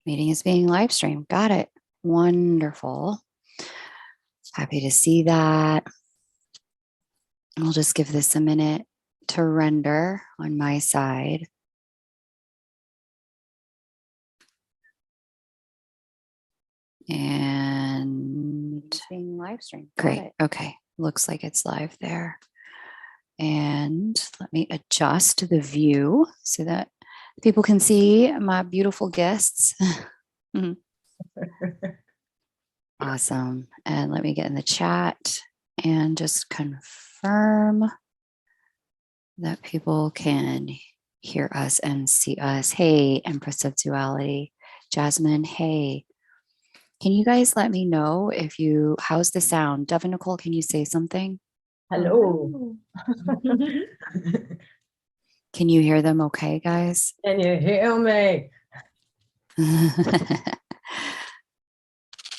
Meeting is being live streamed. Got it. Wonderful. Happy to see that. We'll just give this a minute to render on my side. And being live streamed. Great. Okay. Looks like it's live there. And let me adjust the view so that people can see my beautiful guests. Awesome. And let me get in the chat and just confirm that people can hear us and see us. Hey, Empress of Duality. Jasmine, hey. Can you guys let me know if you, how's the sound? Dove and Nicole, can you say something? Hello. Can you hear them okay, guys? Can you hear me?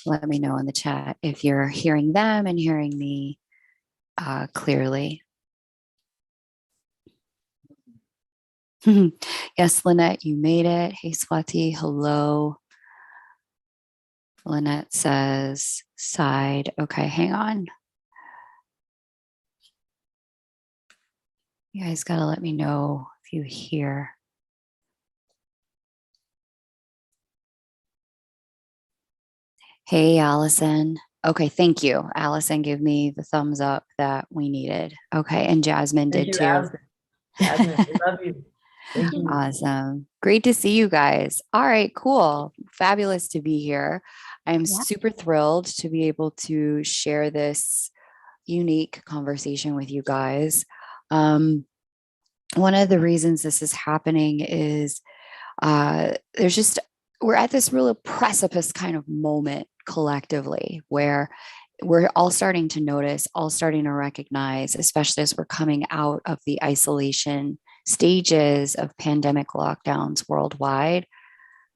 Let me know in the chat if you're hearing them and hearing me clearly. Yes, Lynette, you made it. Hey, Swati, hello. Lynette says side. Okay, hang on. You guys got to let me know if you hear. Hey, Allison. Okay, thank you. Allison gave me the thumbs up that we needed. Okay, and Jasmine did too. Allison. Jasmine, we love you. Thank you. Awesome. Great to see you guys. All right, cool. Fabulous to be here. I'm super thrilled to be able to share this unique conversation with you guys. One of the reasons this is happening is we're at this real precipice kind of moment collectively where we're all starting to notice, all starting to recognize, especially as we're coming out of the isolation stages of pandemic lockdowns worldwide,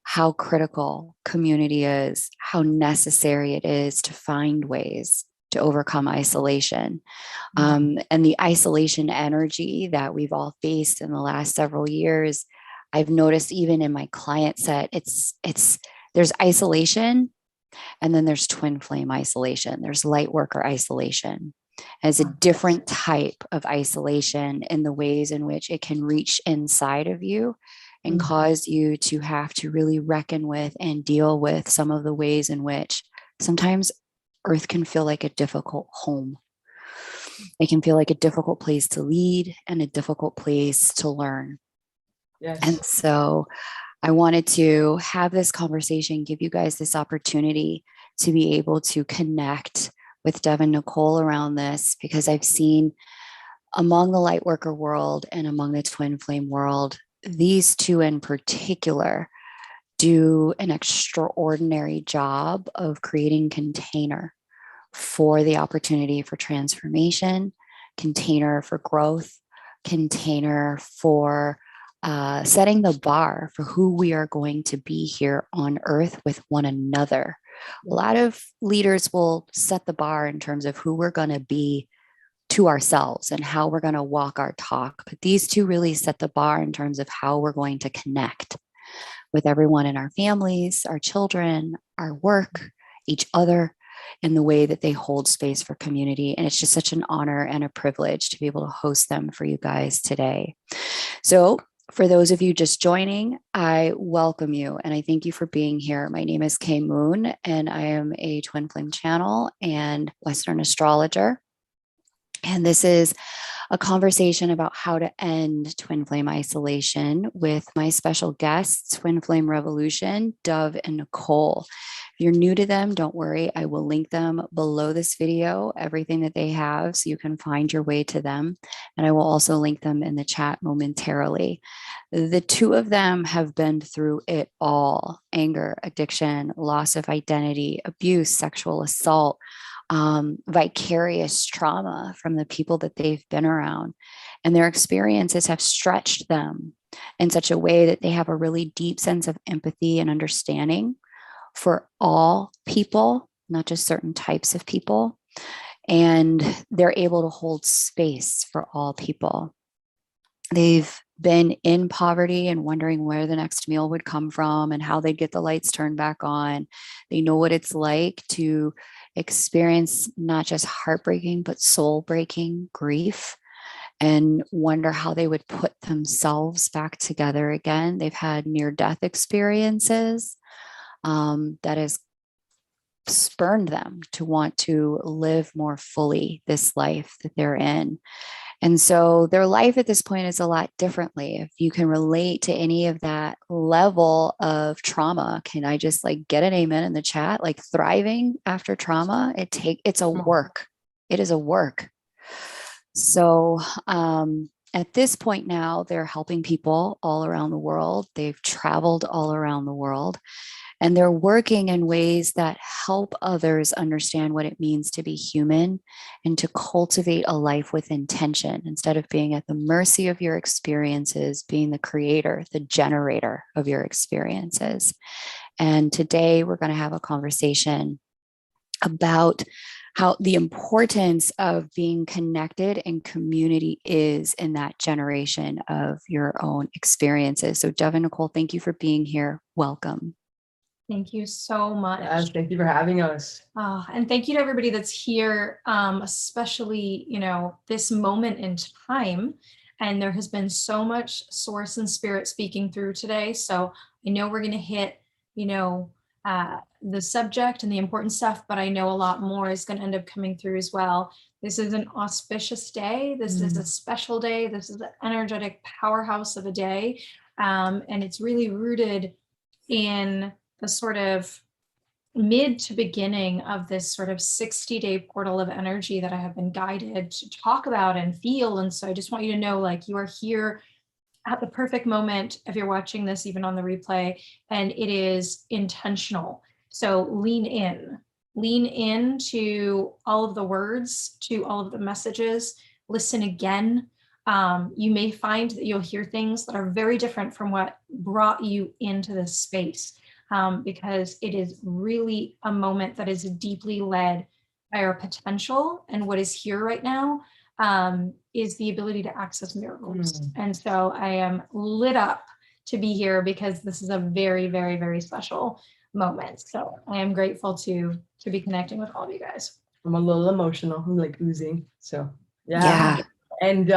how critical community is, how necessary it is to find ways to overcome isolation. And the isolation energy that we've all faced in the last several years, I've noticed even in my client set, there's isolation, and then there's twin flame isolation. There's light worker isolation as a different type of isolation in the ways in which it can reach inside of you and cause you to have to really reckon with and deal with some of the ways in which sometimes Earth can feel like a difficult home. It can feel like a difficult place to lead and a difficult place to learn. Yes. And so I wanted to have this conversation, give you guys this opportunity to be able to connect with Dev and Nicole around this, because I've seen among the light worker world and among the twin flame world, these two in particular do an extraordinary job of creating container for the opportunity for transformation, container for growth, container for setting the bar for who we are going to be here on earth with one another. A lot of leaders will set the bar in terms of who we're going to be to ourselves and how we're going to walk our talk. But these two really set the bar in terms of how we're going to connect with everyone in our families, our children, our work, each other, in the way that they hold space for community. And it's just such an honor and a privilege to be able to host them for you guys today. So for those of you just joining, I welcome you and I thank you for being here. My name is Kay Moon and I am a twin flame channel and Western astrologer. And this is a conversation about how to end twin flame isolation with my special guests, Twin Flame Revolution, Dove and Nicole. If you're new to them, don't worry. I will link them below this video, everything that they have, so you can find your way to them. And I will also link them in the chat momentarily. The two of them have been through it all: anger, addiction, loss of identity, abuse, sexual assault, vicarious trauma from the people that they've been around. And their experiences have stretched them in such a way that they have a really deep sense of empathy and understanding for all people, not just certain types of people. And they're able to hold space for all people. They've been in poverty and wondering where the next meal would come from and how they'd get the lights turned back on. They know what it's like to experience not just heartbreaking, but soul breaking grief and wonder how they would put themselves back together again. They've had near death experiences that has spurned them to want to live more fully this life that they're in. And so their life at this point is a lot differently. If you can relate to any of that level of trauma, can I just like get an amen in the chat? Like thriving after trauma, it's a work. It is a work. So at this point now, they're helping people all around the world. They've traveled all around the world. And they're working in ways that help others understand what it means to be human and to cultivate a life with intention instead of being at the mercy of your experiences, being the creator, the generator of your experiences. And today we're going to have a conversation about how the importance of being connected and community is in that generation of your own experiences. So Dev and Nicole, thank you for being here. Welcome. Thank you so much. Yes, thank you for having us. And thank you to everybody that's here, especially, this moment in time. And there has been so much source and spirit speaking through today. So I know we're going to hit, the subject and the important stuff, but I know a lot more is going to end up coming through as well. This is an auspicious day. This is a special day. This is an energetic powerhouse of a day. And it's really rooted in the sort of mid to beginning of this sort of 60-day portal of energy that I have been guided to talk about and feel. And so I just want you to know, like, you are here at the perfect moment if you're watching this, even on the replay, and it is intentional. So lean in to all of the words, to all of the messages, listen again. You may find that you'll hear things that are very different from what brought you into this space. Because it is really a moment that is deeply led by our potential, and what is here right now is the ability to access miracles. And so I am lit up to be here because this is a very, very, very special moment. So I am grateful to be connecting with all of you guys. I'm a little emotional. I'm like oozing. So Yeah. And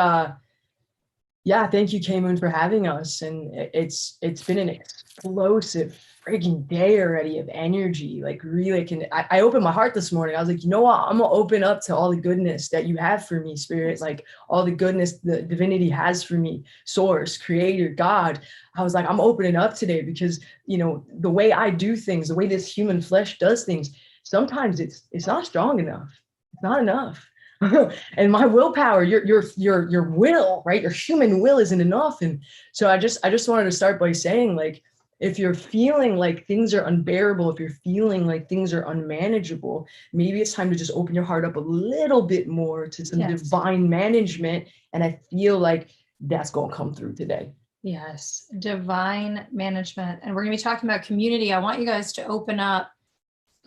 thank you, K-Moon, for having us. And it's been an explosive freaking day already of energy. Like really, I opened my heart this morning. I was like, you know what? I'm gonna open up to all the goodness that you have for me, Spirit. Like all the goodness the divinity has for me, Source, Creator, God. I was like, I'm opening up today because the way I do things, the way this human flesh does things, sometimes it's not strong enough. It's not enough. And my willpower, your will, right? Your human will isn't enough. And so I just wanted to start by saying, like, if you're feeling like things are unbearable, if you're feeling like things are unmanageable, maybe it's time to just open your heart up a little bit more to some divine management. And I feel like that's going to come through today. Yes, divine management. And we're going to be talking about community. I want you guys to open up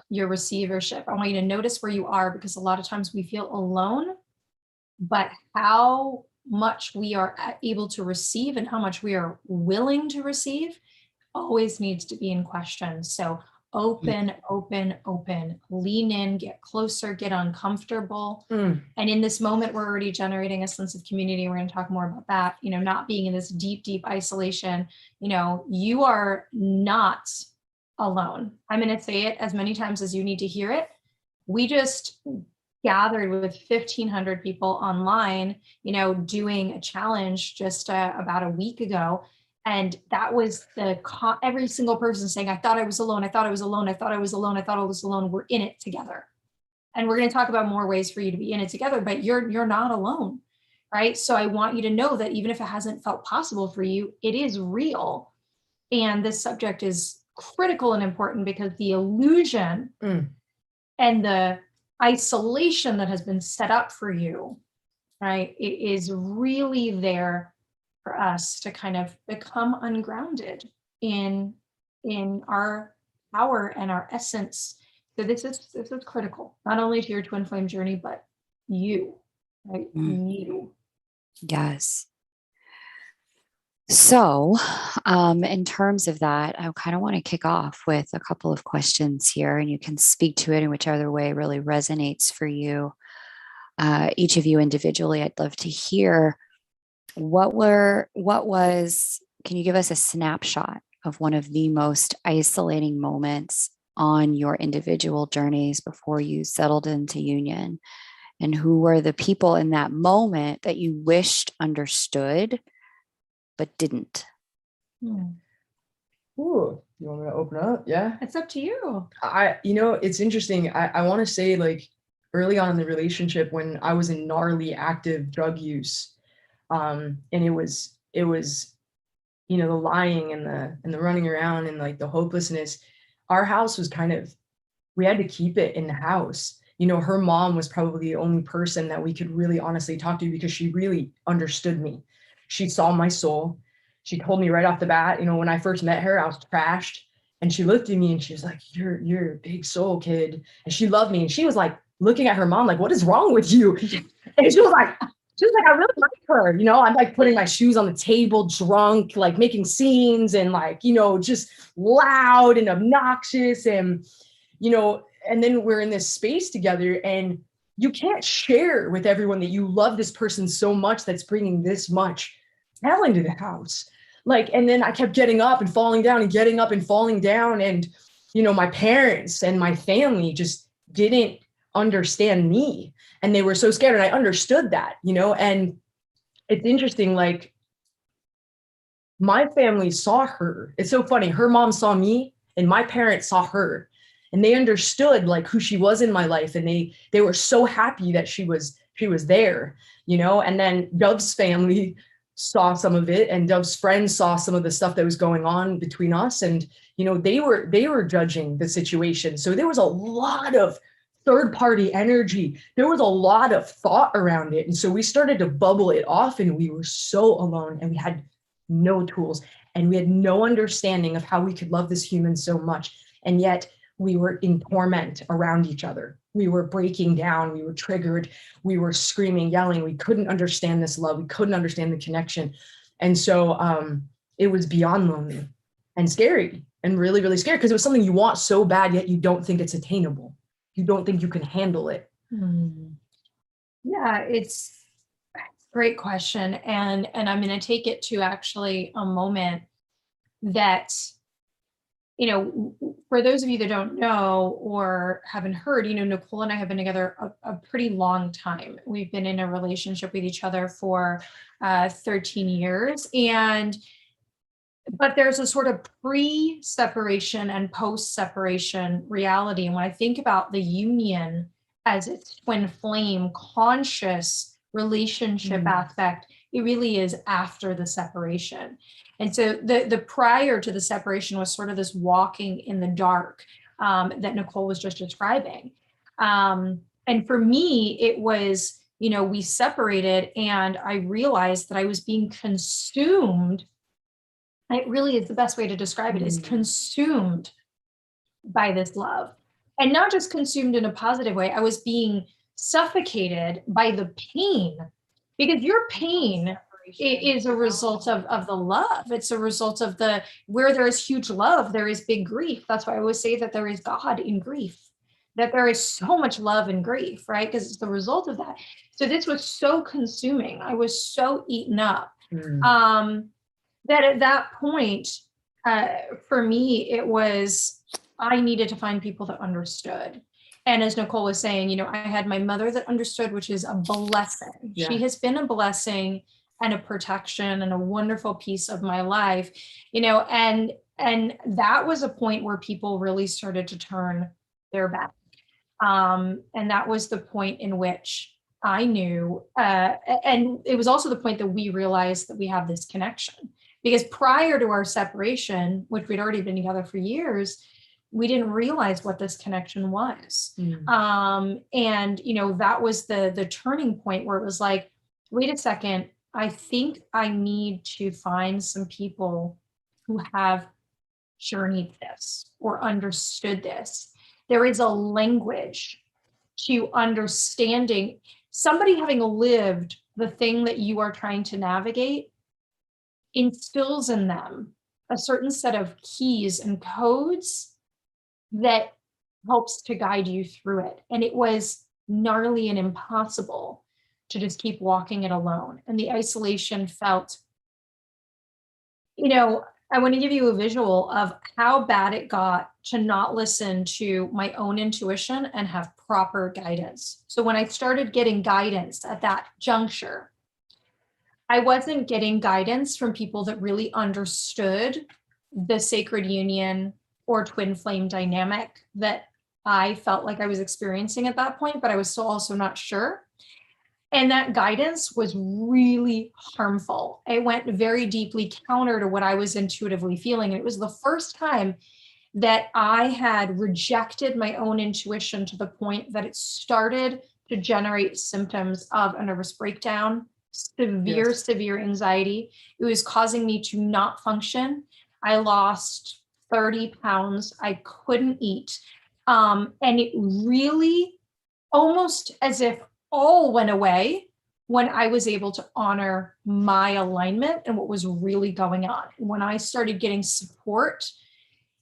your receivership. I want you to notice where you are, because a lot of times we feel alone, but how much we are able to receive and how much we are willing to receive always needs to be in question. So open, lean in, get closer, get uncomfortable. And in this moment, we're already generating a sense of community. We're going to talk more about that, not being in this deep, deep isolation. You are not alone. I'm going to say it as many times as you need to hear it. We just gathered with 1,500 people online, doing a challenge just about a week ago. And that was every single person saying, I thought I was alone. I thought I was alone. I thought I was alone. I thought I was alone. We're in it together. And we're going to talk about more ways for you to be in it together, but you're not alone, right? So I want you to know that even if it hasn't felt possible for you, it is real. And this subject is critical and important because the illusion and the isolation that has been set up for you, right? It is really there for us to kind of become ungrounded in our power and our essence. So this is critical, not only to your twin flame journey, but you, right? You. Yes. So, in terms of that, I kind of want to kick off with a couple of questions here, and you can speak to it in whichever way really resonates for you. Each of you individually, I'd love to hear can you give us a snapshot of one of the most isolating moments on your individual journeys before you settled into union? And who were the people in that moment that you wished understood but didn't? Ooh, you want me to open up? Yeah. It's up to you. It's interesting. I want to say, like, early on in the relationship when I was in gnarly active drug use, and it was, the lying and the running around and like the hopelessness, our house was we had to keep it in the house. Her mom was probably the only person that we could really honestly talk to because she really understood me. She saw my soul. She told me right off the bat, when I first met her, I was trashed. And she looked at me and she was like, you're a big soul, kid. And she loved me. And she was like looking at her mom, like, what is wrong with you? And she was like, I really like her. I'm like putting my shoes on the table, drunk, like making scenes and like, just loud and obnoxious. And, and then we're in this space together and you can't share with everyone that you love this person so much that's bringing this much hell into the house. Like, and then I kept getting up and falling down and getting up and falling down. And, my parents and my family just didn't understand me. And they were so scared. And I understood that, and it's interesting. Like, my family saw her. It's so funny. Her mom saw me and my parents saw her and they understood like who she was in my life. And they were so happy that she was there, and then Dove's family saw some of it and Dove's friends saw some of the stuff that was going on between us. And, they were judging the situation. So there was a lot of third party energy. There was a lot of thought around it. And so we started to bubble it off and we were so alone and we had no tools and we had no understanding of how we could love this human so much. And yet we were in torment around each other. We were breaking down. We were triggered. We were screaming, yelling. We couldn't understand this love. We couldn't understand the connection. And so it was beyond lonely and scary and really, really scary because it was something you want so bad, yet you don't think it's attainable. You don't think you can handle it. Yeah, it's a great question. And I'm going to take it to actually a moment that, for those of you that don't know or haven't heard, Nicole and I have been together a pretty long time. We've been in a relationship with each other for 13 years. But there's a sort of pre-separation and post-separation reality. And when I think about the union as its twin flame conscious relationship aspect, it really is after the separation. And so the prior to the separation was sort of this walking in the dark that Nicole was just describing. And for me, it was, we separated and I realized that I was being consumed. It really is the best way to describe it, is consumed by this love. And not just consumed in a positive way. I was being suffocated by the pain, because your pain is a result of the love. It's a result of where there is huge love, there is big grief. That's why I always say that there is God in grief, that there is so much love in grief, right? Because it's the result of that. So this was so consuming. I was so eaten up. That at that point, for me, it was, I needed to find people that understood. And as Nicole was saying, I had my mother that understood, which is a blessing. Yeah. She has been a blessing and a protection and a wonderful piece of my life, and that was a point where people really started to turn their back. And that was the point in which I knew, and it was also the point that we realized that we have this connection. Because prior to our separation, which we'd already been together for years, we didn't realize what this connection was. And, that was the turning point where it was like, wait a second, I think I need to find some people who have journeyed this or understood this. There is a language to understanding. Somebody having lived the thing that you are trying to navigate instills in them a certain set of keys and codes that helps to guide you through it. And it was gnarly and impossible to just keep walking it alone. And the isolation felt, I want to give you a visual of how bad it got to not listen to my own intuition and have proper guidance. So when I started getting guidance at that juncture, I wasn't getting guidance from people that really understood the sacred union or twin flame dynamic that I felt like I was experiencing at that point, but I was still also not sure. And that guidance was really harmful. It went very deeply counter to what I was intuitively feeling. And it was the first time that I had rejected my own intuition to the point that it started to generate symptoms of a nervous breakdown, severe anxiety. It was causing me to not function. I lost 30 pounds. I couldn't eat. And it really, almost as if all went away when I was able to honor my alignment and what was really going on. When I started getting support,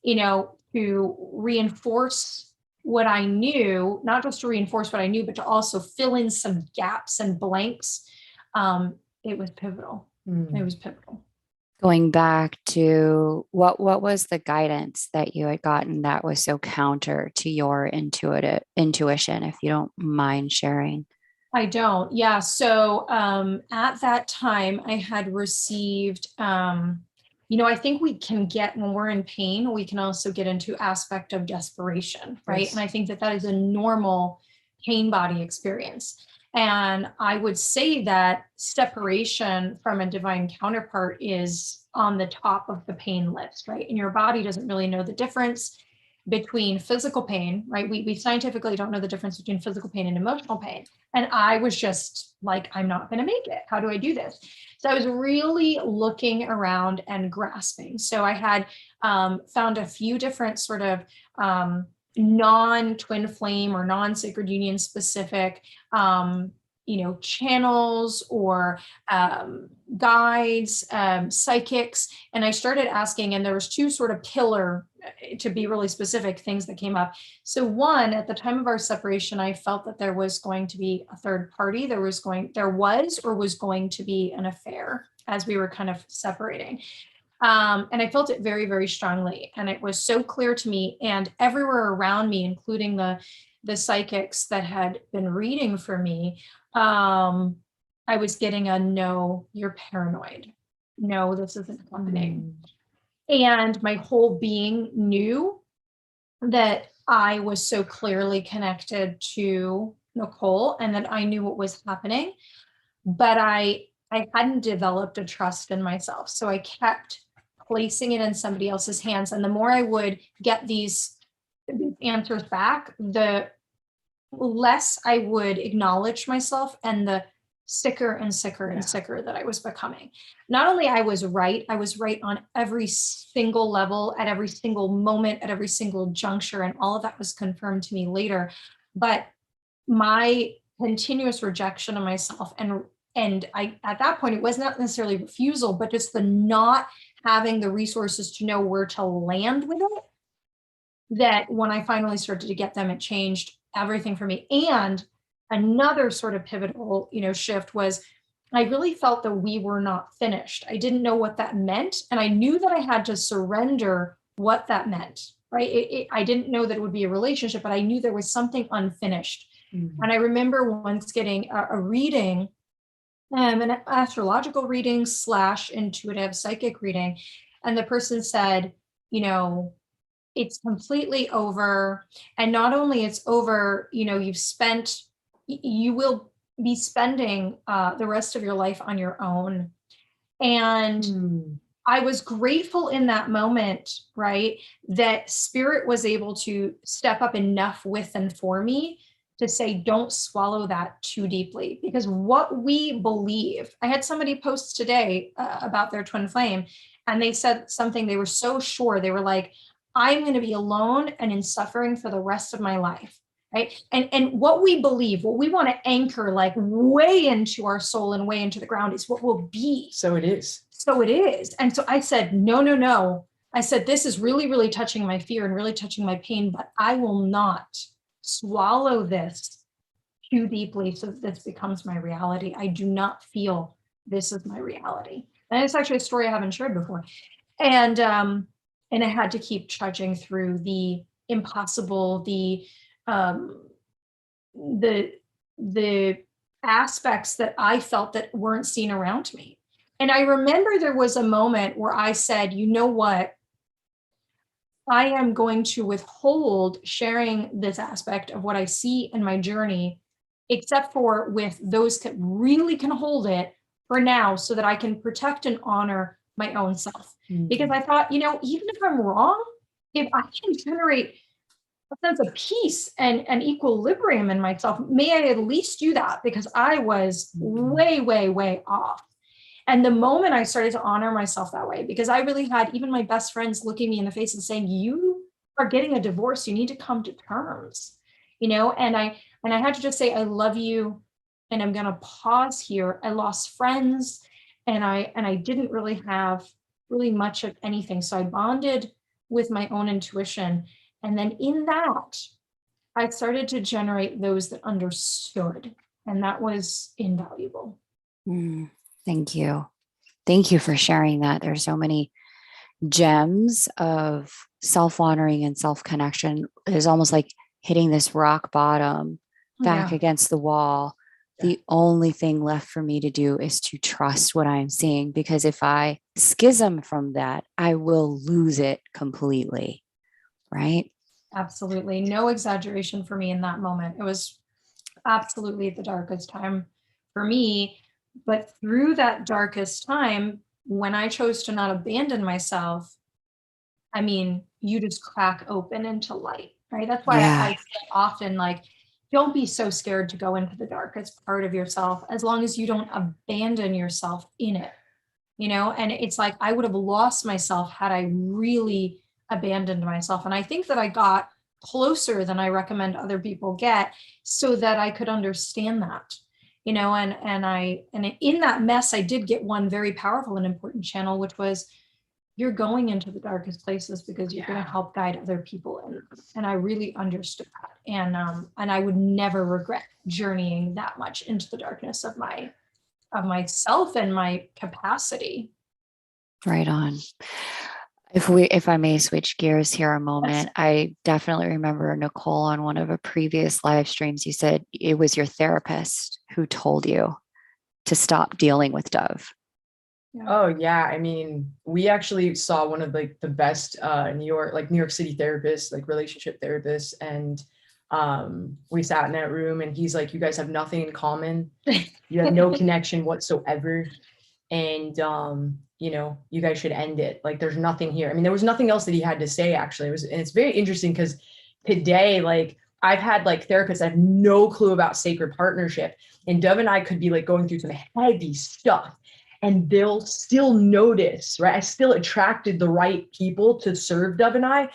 to reinforce what I knew, not just to reinforce what I knew, but to also fill in some gaps and blanks, it was pivotal. It was pivotal. Going back to what was the guidance that you had gotten that was so counter to your intuition, if you don't mind sharing? I don't. Yeah. So at that time, I had received, I think we can get, when we're in pain, we can also get into aspect of desperation, right? Yes. And I think that is a normal pain body experience. And I would say that separation from a divine counterpart is on the top of the pain list, right? And your body doesn't really know the difference between physical pain, right? We scientifically don't know the difference between physical pain and emotional pain. And I was just like, I'm not going to make it. How do I do this? So I was really looking around and grasping. So I had found a few different sort of non-twin flame or non-sacred union specific channels or guides, psychics. And I started asking, and there was two sort of pillar, to be really specific, things that came up. So one, at the time of our separation, I felt that there was going to be a third party. There was or was going to be an affair as we were kind of separating. And I felt it very, very strongly. And it was so clear to me, and everywhere around me, including the psychics that had been reading for me, I was getting a no, you're paranoid. No, this isn't happening. And my whole being knew that I was so clearly connected to Nicole and that I knew what was happening, but I hadn't developed a trust in myself. So I kept placing it in somebody else's hands. And the more I would get these answers back, the less I would acknowledge myself and the sicker and sicker and sicker that I was becoming. Not only I was right on every single level, at every single moment, at every single juncture, and all of that was confirmed to me later. But my continuous rejection of myself and I, at that point, it was not necessarily refusal, but just the not having the resources to know where to land with it, that when I finally started to get them, it changed everything for me. And another sort of pivotal, shift was I really felt that we were not finished. I didn't know what that meant. And I knew that I had to surrender what that meant, right? I didn't know that it would be a relationship, but I knew there was something unfinished. Mm-hmm. And I remember once getting a reading, an astrological reading / intuitive psychic reading. And the person said, it's completely over. And not only it's over, you will be spending the rest of your life on your own. And I was grateful in that moment, right, that spirit was able to step up enough with and for me to say, don't swallow that too deeply, because what we believe, I had somebody post today about their twin flame, and they said something, they were so sure, they were like, I'm going to be alone and in suffering for the rest of my life. Right. And what we believe, what we want to anchor like way into our soul and way into the ground is what will be. So it is. So it is. And so I said, no, no, no. I said, this is really, really touching my fear and really touching my pain, but I will not swallow this too deeply so that this becomes my reality. I do not feel this is my reality. And it's actually a story I haven't shared before. And I had to keep trudging through the impossible, the aspects that I felt that weren't seen around me. And I remember there was a moment where I said, you know what? I am going to withhold sharing this aspect of what I see in my journey, except for with those that really can hold it for now, so that I can protect and honor my own self. Because I thought, even if I'm wrong, if I can generate a sense of peace and equilibrium in myself, may I at least do that, because I was way, way, way off. And the moment I started to honor myself that way, because I really had even my best friends looking me in the face and saying, you are getting a divorce, you need to come to terms, and I had to just say, I love you. And I'm going to pause here. I lost friends, and I didn't really have really much of anything. So I bonded with my own intuition. And then in that, I started to generate those that understood. And that was invaluable. Thank you. Thank you for sharing that. There's so many gems of self-honoring and self-connection. It's almost like hitting this rock bottom back against the wall. The only thing left for me to do is to trust what I'm seeing, because if I schism from that, I will lose it completely. Right? Absolutely. No exaggeration for me in that moment. It was absolutely the darkest time for me. But through that darkest time, when I chose to not abandon myself, you just crack open into light, right? That's why I say often, like, don't be so scared to go into the darkest part of yourself, as long as you don't abandon yourself in it, and it's like, I would have lost myself had I really abandoned myself. And I think that I got closer than I recommend other people get, so that I could understand that, and in that mess, I did get one very powerful and important channel, which was, you're going into the darkest places because you're going to help guide other people in. And I really understood that. And I would never regret journeying that much into the darkness of myself and my capacity. Right on. If I may switch gears here a moment, I definitely remember, Nicole, on one of a previous live streams, you said it was your therapist who told you to stop dealing with Dove. Oh yeah. We actually saw one of the best New York City therapists, like relationship therapists. And we sat in that room, and he's like, you guys have nothing in common. You have no connection whatsoever. And you guys should end it. Like, there's nothing here. There was nothing else that he had to say, actually. And it's very interesting, because today, like, I've had therapists that have no clue about sacred partnership, and Dove and I could be going through some heavy stuff, and they'll still notice, right? I still attracted the right people to serve Dove and I,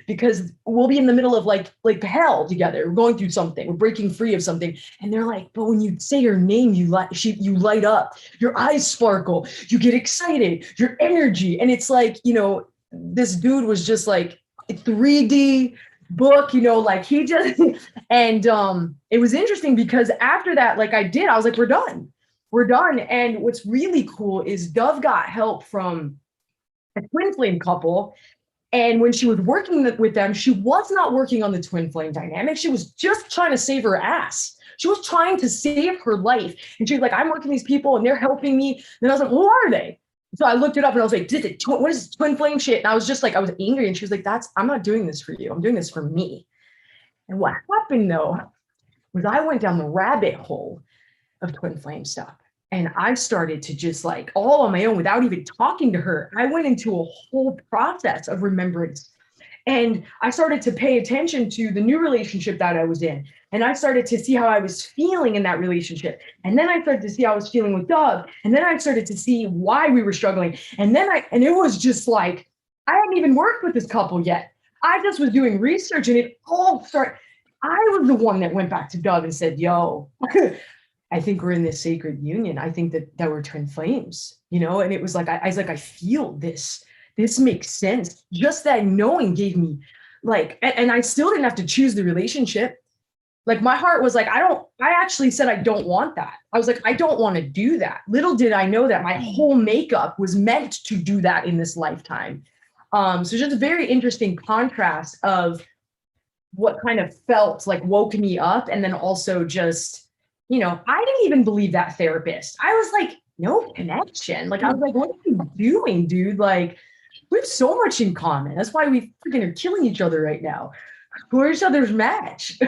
because we'll be in the middle of like hell together. We're going through something. We're breaking free of something. And they're like, but when you say her name, you light up. Your eyes sparkle. You get excited. Your energy. And it's like, this dude was just like 3D book, he just, and it was interesting, because after that, I was like, we're done. And what's really cool is Dove got help from a twin flame couple. And when she was working with them, she was not working on the twin flame dynamic. She was just trying to save her ass. She was trying to save her life. And she's like, I'm working with these people and they're helping me. And I was like, who are they? So I looked it up and I was like, what is twin flame shit? And I was just like, I was angry. And she was like, I'm not doing this for you. I'm doing this for me. And what happened though, was I went down the rabbit hole of twin flame stuff. And I started to just all on my own without even talking to her. I went into a whole process of remembrance. And I started to pay attention to the new relationship that I was in. And I started to see how I was feeling in that relationship. And then I started to see how I was feeling with Dove. And then I started to see why we were struggling. And it was just like, I hadn't even worked with this couple yet. I just was doing research, and it all started. I was the one that went back to Dove and said, yo, I think we're in this sacred union. I think that we're twin flames, and it was like, I was like, I feel this makes sense. Just that knowing gave me like, and I still didn't have to choose the relationship. Like my heart was like, I actually said, I don't want that. I was like, I don't want to do that. Little did I know that my whole makeup was meant to do that in this lifetime. So just a very interesting contrast of what kind of felt like woke me up. And then also just, I didn't even believe that therapist. I was like, no connection. Like, I was like, what are you doing, dude? Like, we have so much in common. That's why we freaking are killing each other right now. We're each other's match.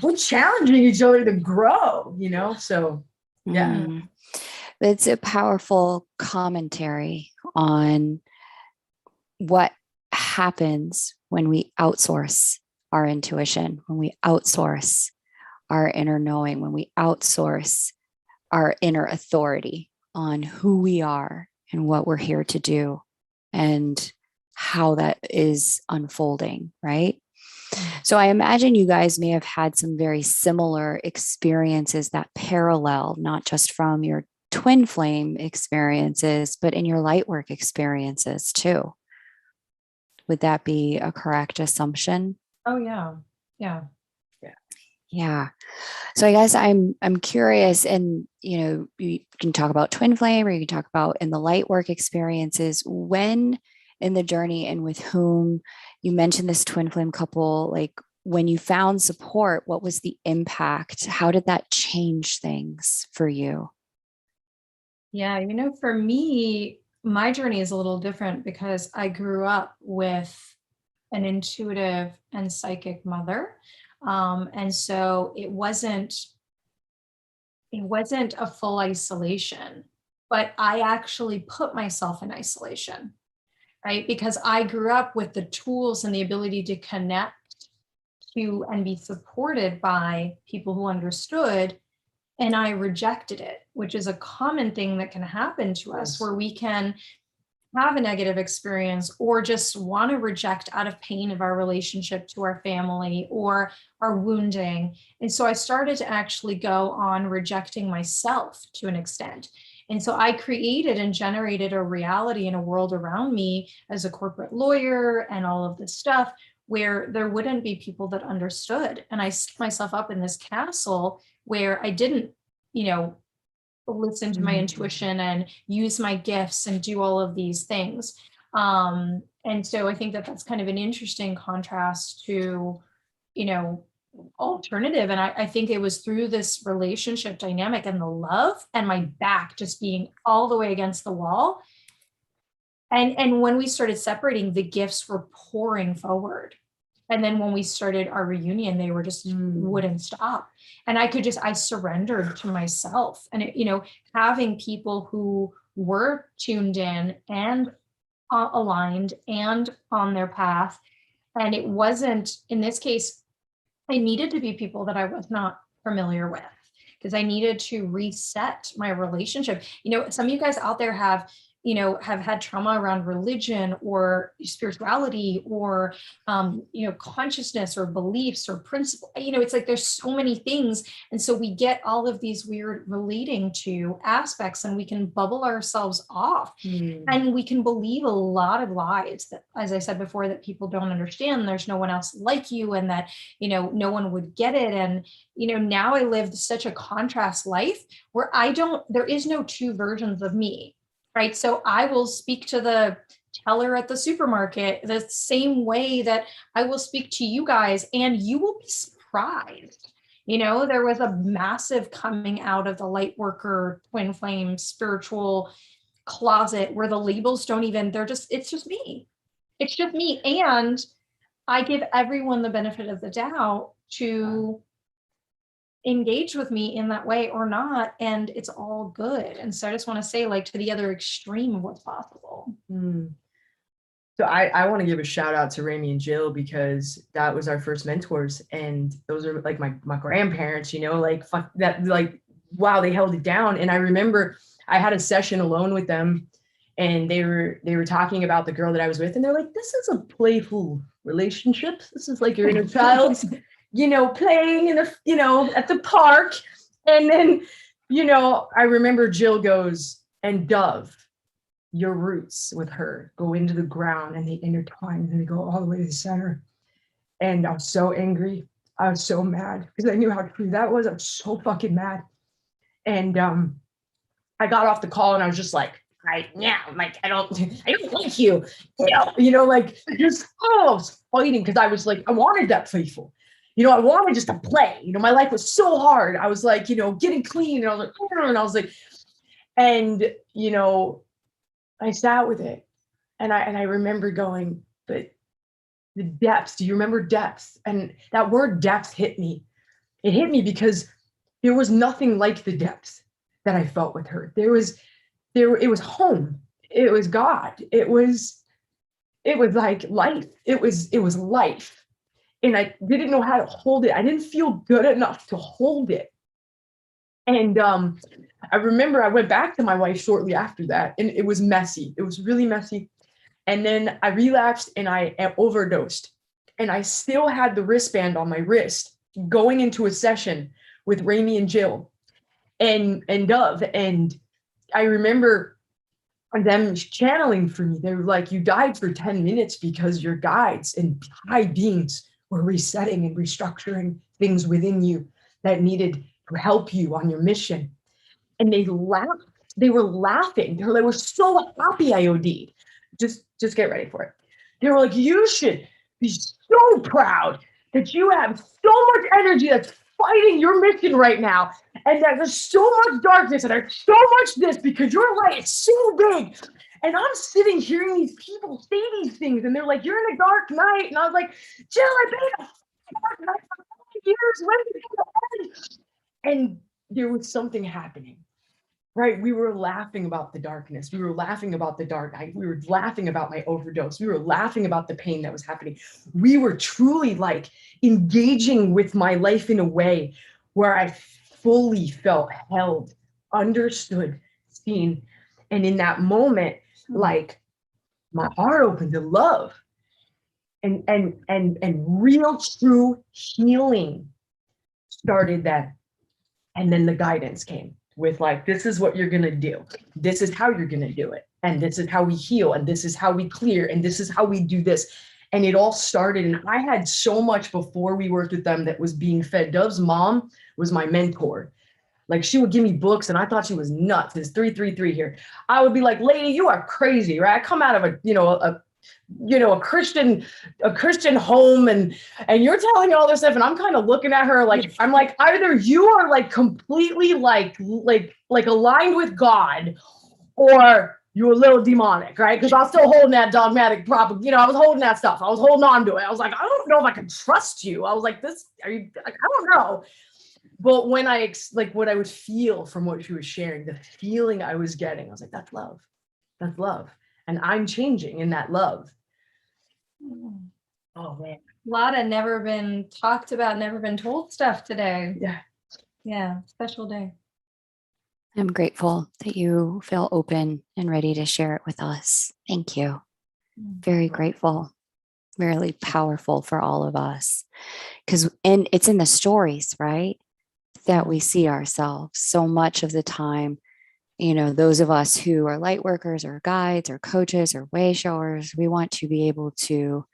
We're challenging each other to grow, So, yeah. It's a powerful commentary on what happens when we outsource our intuition, when we outsource our inner knowing, when we outsource our inner authority on who we are and what we're here to do and how that is unfolding, right? So I imagine you guys may have had some very similar experiences that parallel, not just from your twin flame experiences, but in your light work experiences too. Would that be a correct assumption? Oh yeah. Yeah. Yeah. So I guess I'm curious, and you can talk about twin flame, or you can talk about in the light work experiences, when in the journey and with whom. You mentioned this twin flame couple, like when you found support, what was the impact? How did that change things for you? Yeah, for me, my journey is a little different because I grew up with an intuitive and psychic mother. And so it wasn't a full isolation, but I actually put myself in isolation, right? Because I grew up with the tools and the ability to connect to and be supported by people who understood, and I rejected it, which is a common thing that can happen to us, where we can have a negative experience or just want to reject out of pain of our relationship to our family or our wounding. And so I started to actually go on rejecting myself to an extent. And so I created and generated a reality and a world around me as a corporate lawyer and all of this stuff where there wouldn't be people that understood. And I set myself up in this castle where I didn't, listen to my intuition and use my gifts and do all of these things. And so I think that that's kind of an interesting contrast to, alternative. And I think it was through this relationship dynamic and the love and my back just being all the way against the wall. And when we started separating, the gifts were pouring forward. And then when we started our reunion, they were just wouldn't stop. And I surrendered to myself. And, having people who were tuned in and aligned and on their path. And it wasn't, in this case, I needed to be people that I was not familiar with, because I needed to reset my relationship. Some of you guys out there have had trauma around religion or spirituality or, consciousness or beliefs or principle. It's like there's so many things. And so we get all of these weird relating to aspects, and we can bubble ourselves off and we can believe a lot of lies that, as I said before, that people don't understand. There's no one else like you, and that, no one would get it. And, now I live such a contrast life where there is no two versions of me. Right. So I will speak to the teller at the supermarket the same way that I will speak to you guys, and you will be surprised. There was a massive coming out of the light worker, twin flame, spiritual closet where the labels it's just me. It's just me. And I give everyone the benefit of the doubt to engage with me in that way or not, and it's all good. And so I just want to say, like, to the other extreme of what's possible. So I want to give a shout out to Rami and Jill, because that was our first mentors, and those are like my grandparents, fuck that, like, wow, they held it down. And I remember I had a session alone with them, and they were talking about the girl that I was with, and they're like, this is a playful relationship. This is like your inner child's playing in at the park. And then, I remember Jill goes, and Dove, your roots with her go into the ground and they intertwine and they go all the way to the center. And I was so angry. I was so mad because I knew how true that was. I was so fucking mad. And I got off the call and I was just like, right now, like, I don't like you. Like just I was fighting because I was like, I wanted that playful. I wanted just to play. My life was so hard. I was like, getting clean. And I was like, and I was like, and I sat with it. And I remember going, but the depths, do you remember depths? And that word depth hit me. It hit me because there was nothing like the depth that I felt with her. It was home. It was God. It was like life. It was life. And I didn't know how to hold it. I didn't feel good enough to hold it. And I remember I went back to my wife shortly after that, and it was messy. It was really messy. And then I relapsed and I overdosed. And I still had the wristband on my wrist going into a session with Raimi and Jill and Dove. And I remember them channeling for me. They were like, you died for 10 minutes because your guides and high beings were resetting and restructuring things within you that needed to help you on your mission. And they laughed. They were laughing. They were so happy I OD'd. Just get ready for it. They were like, you should be so proud that you have so much energy that's fighting your mission right now. And that there's so much darkness and there's so much this because your light is so big. And I'm sitting hearing these people say these things and they're like, you're in a dark night. And I was like, Jill, I've been in a dark night for 5 years. When did it end? And there was something happening. Right. We were laughing about the darkness. We were laughing about the dark night. We were laughing about my overdose. We were laughing about the pain that was happening. We were truly like engaging with my life in a way where I fully felt held, understood, seen. And in that moment, like my heart opened to love and real true healing started then. And then the guidance came. With like, this is what you're going to do. This is how you're going to do it. And this is how we heal. And this is how we clear. And this is how we do this. And it all started. And I had so much before we worked with them that was being fed. Dove's mom was my mentor. Like she would give me books and I thought she was nuts. It's 333 here. I would be like, lady, you are crazy, right? I come out of a Christian home and you're telling me all this stuff and I'm kind of looking at her like I'm like either you are like completely like aligned with God or you're a little demonic, right? Because I was still holding that dogmatic propaganda, I was holding that stuff. I was holding on to it. I was like, I don't know if I can trust you. I was like, I don't know. But when what I would feel from what she was sharing, the feeling I was getting, I was like, that's love. That's love. And I'm changing in that love. Oh man. A lot of never been talked about, never been told stuff today. Yeah. Yeah. Special day. I'm grateful that you feel open and ready to share it with us. Thank you. Very grateful. Really powerful for all of us. And it's in the stories, right? That we see ourselves so much of the time. Those of us who are light workers or guides or coaches or way showers, we want to be able to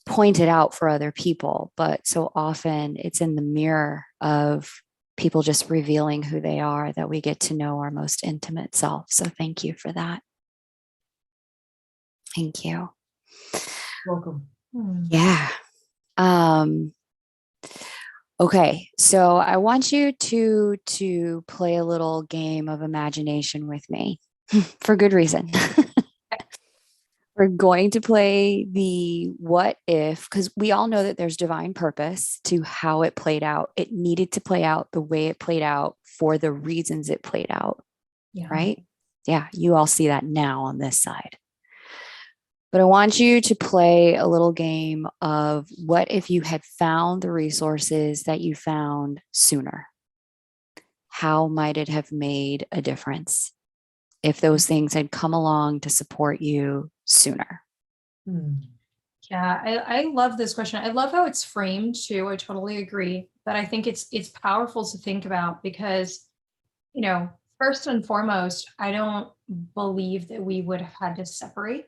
point it out for other people. But so often it's in the mirror of people just revealing who they are that we get to know our most intimate self. So thank you for that. Thank you. Welcome. Yeah. Okay, so I want you to play a little game of imagination with me for good reason. We're going to play the what if, because we all know that there's divine purpose to how it played out. It needed to play out the way it played out for the reasons it played out, right? Yeah, you all see that now on this side. But I want you to play a little game of what if you had found the resources that you found sooner? How might it have made a difference if those things had come along to support you sooner? Yeah, I love this question. I love how it's framed too. I totally agree. But I think it's powerful to think about because, first and foremost, I don't believe that we would have had to separate.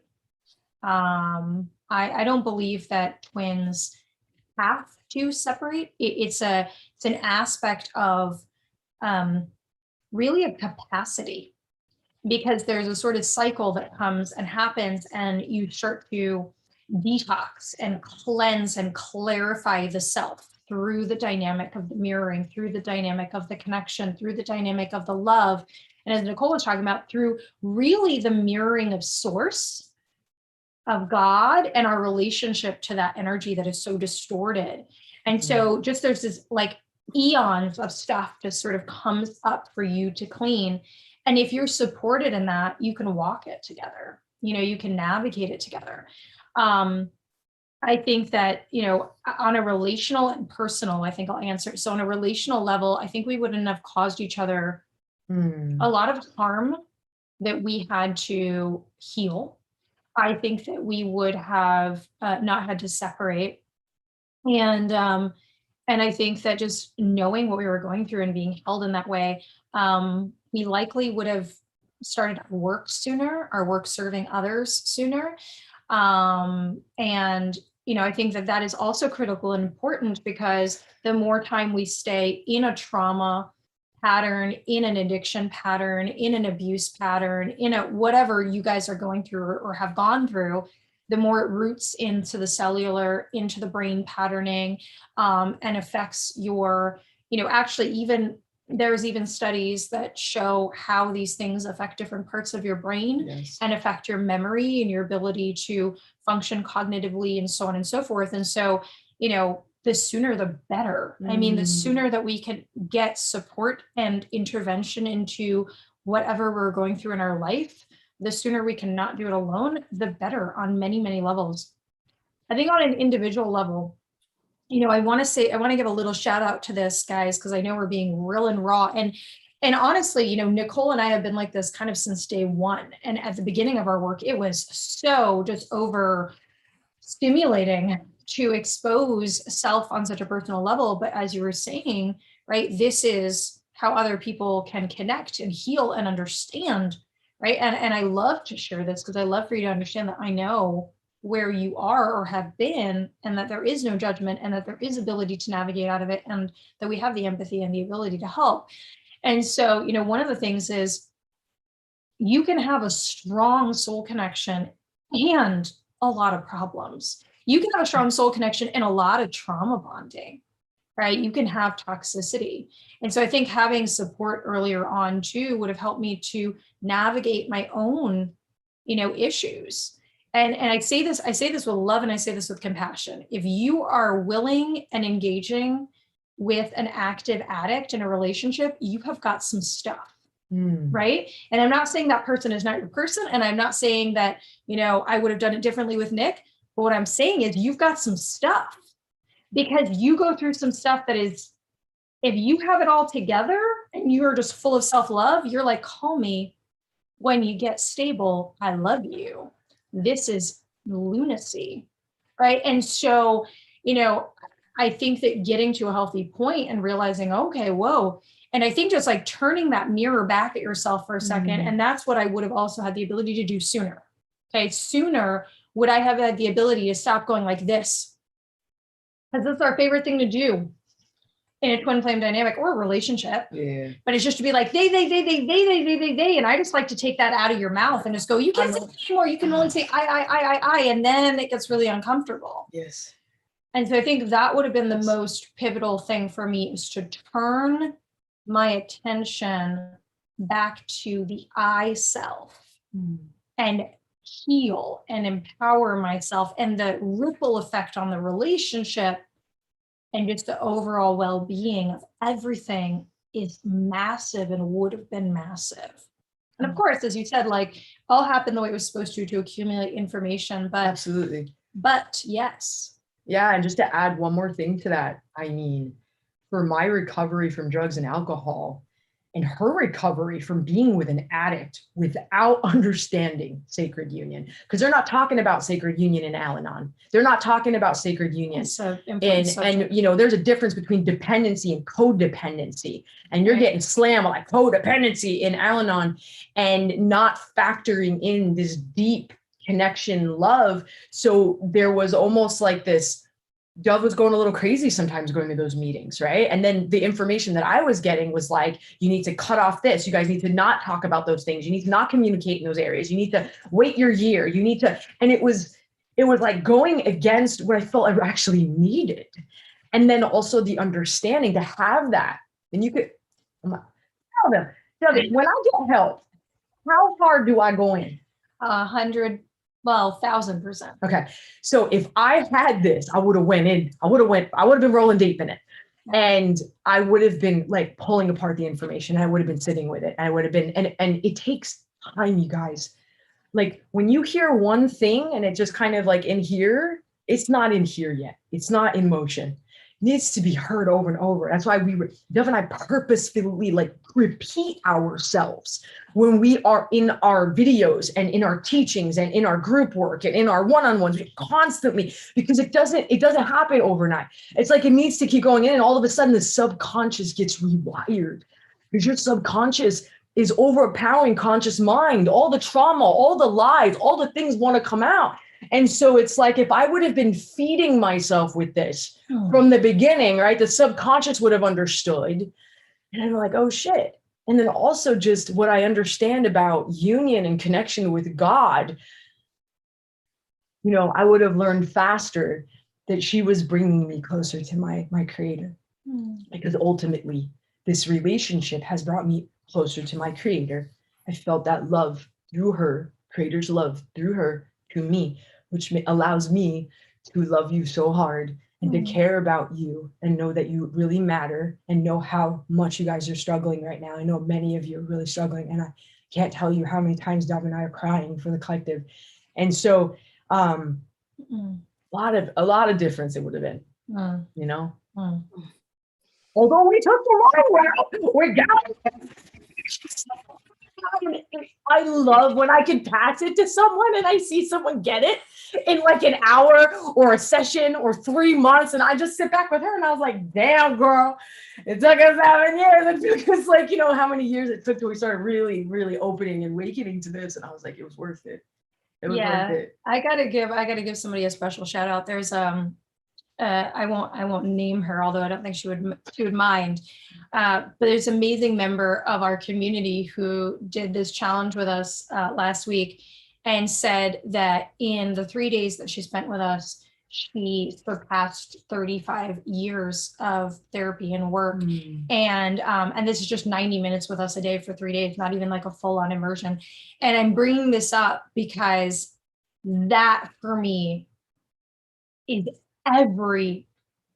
I don't believe that twins have to separate. It's an aspect of really a capacity, because there's a sort of cycle that comes and happens, and you start to detox and cleanse and clarify the self through the dynamic of the mirroring, through the dynamic of the connection, through the dynamic of the love. And as Nicole was talking about, through really the mirroring of source, of God, and our relationship to that energy that is so distorted. And so just there's this like eons of stuff just sort of comes up for you to clean. And if you're supported in that, you can walk it together. You can navigate it together. I think that, on a relational and personal, I think I'll answer. So on a relational level, I think we wouldn't have caused each other a lot of harm that we had to heal. I think that we would have not had to separate. And I think that just knowing what we were going through and being held in that way, we likely would have started our work sooner, our work serving others sooner. And, I think that that is also critical and important, because the more time we stay in a trauma pattern, in an addiction pattern, in an abuse pattern, in a whatever you guys are going through or have gone through, the more it roots into the cellular, into the brain patterning, and affects your, actually even there's even studies that show how these things affect different parts of your brain. Yes. And affect your memory and your ability to function cognitively and so on and so forth. And so, the sooner the better. I mean, the sooner that we can get support and intervention into whatever we're going through in our life, the sooner we can not do it alone, the better on many, many levels. I think on an individual level, I want to give a little shout out to this, guys, because I know we're being real and raw. And honestly, Nicole and I have been like this kind of since day one. And at the beginning of our work, it was so just over stimulating to expose self on such a personal level. But as you were saying, right, this is how other people can connect and heal and understand, right? And I love to share this because I love for you to understand that I know where you are or have been, and that there is no judgment, and that there is ability to navigate out of it, and that we have the empathy and the ability to help. And so, one of the things is you can have a strong soul connection and a lot of problems. You can have a strong soul connection and a lot of trauma bonding, right? You can have toxicity. And so I think having support earlier on too would have helped me to navigate my own, issues. And I say this with love, and I say this with compassion. If you are willing and engaging with an active addict in a relationship, you have got some stuff. Right. And I'm not saying that person is not your person. And I'm not saying that, I would have done it differently with Nick. But what I'm saying is you've got some stuff, because you go through some stuff that is, if you have it all together and you are just full of self-love, you're like, call me when you get stable. I love you. This is lunacy. Right. And so, I think that getting to a healthy point and realizing, okay, whoa. And I think just like turning that mirror back at yourself for a second. And that's what I would have also had the ability to do sooner. Okay. Sooner would I have had the ability to stop going like this? Because that's our favorite thing to do in a twin flame dynamic or a relationship. Yeah. But it's just to be like, they. And I just like to take that out of your mouth and just go, you can't say anymore. You can only say I. And then it gets really uncomfortable. Yes. And so I think that would have been the most pivotal thing for me, is to turn my attention back to the I self and heal and empower myself, and the ripple effect on the relationship and just the overall well-being of everything is massive and would have been massive. And of course, as you said, like all happened the way it was supposed to accumulate information, but Absolutely. But yes. Yeah. And just to add one more thing to that, I mean, for my recovery from drugs and alcohol, and her recovery from being with an addict without understanding sacred union, because they're not talking about sacred union in Al-Anon. They're not talking about sacred union. It's an important subject. And you know, there's a difference between dependency and codependency, and you're Right. getting slammed like codependency in Al-Anon and not factoring in this deep connection, love. So there was almost like this, Dove was going a little crazy sometimes going to those meetings, right? And then the information that I was getting was like, you need to cut off this. You guys need to not talk about those things. You need to not communicate in those areas. You need to wait your year. You need to, and it was like going against what I felt I actually needed. And then also the understanding to have that. And you could tell them, when I get help, how hard do I go in? 1,000%. Okay. So if I had this, I would have went in, I would have been rolling deep in it. And I would have been like pulling apart the information. I would have been sitting with it. I would have been, and it takes time, you guys. Like when you hear one thing and it just kind of like in here, it's not in here yet. It's not in motion. It needs to be heard over and over. That's why Dev and I purposefully like repeat ourselves when we are in our videos and in our teachings and in our group work and in our one-on-ones constantly, because it doesn't happen overnight. It's like it needs to keep going in, and all of a sudden the subconscious gets rewired because your subconscious is overpowering conscious mind. All the trauma, all the lies, all the things want to come out. And so it's like, if I would have been feeding myself with this from the beginning, right, the subconscious would have understood. And I'm like, oh shit. And then also just what I understand about union and connection with God, you know, I would have learned faster that she was bringing me closer to my creator. Because ultimately this relationship has brought me closer to my creator. I felt that love through her, creator's love through her to me, which allows me to love you so hard and to care about you and know that you really matter and know how much you guys are struggling right now. I know many of you are really struggling, and I can't tell you how many times Dove and I are crying for the collective. And so a lot of difference it would have been, you know. Although we took the long route, we got it. I love when I can pass it to someone and I see someone get it in like an hour or a session or 3 months. And I just sit back with her and I was like, damn, girl, it took us 7 years. It took us like, you know, how many years it took till we started really, really opening and awakening to this. And I was like, it was worth it. It was worth it. I gotta give somebody a special shout out. There's I won't name her, although I don't think she would mind. But there's an amazing member of our community who did this challenge with us last week and said that in the 3 days that she spent with us, she surpassed 35 years of therapy and work. And this is just 90 minutes with us a day for 3 days, not even like a full-on immersion. And I'm bringing this up because that for me is every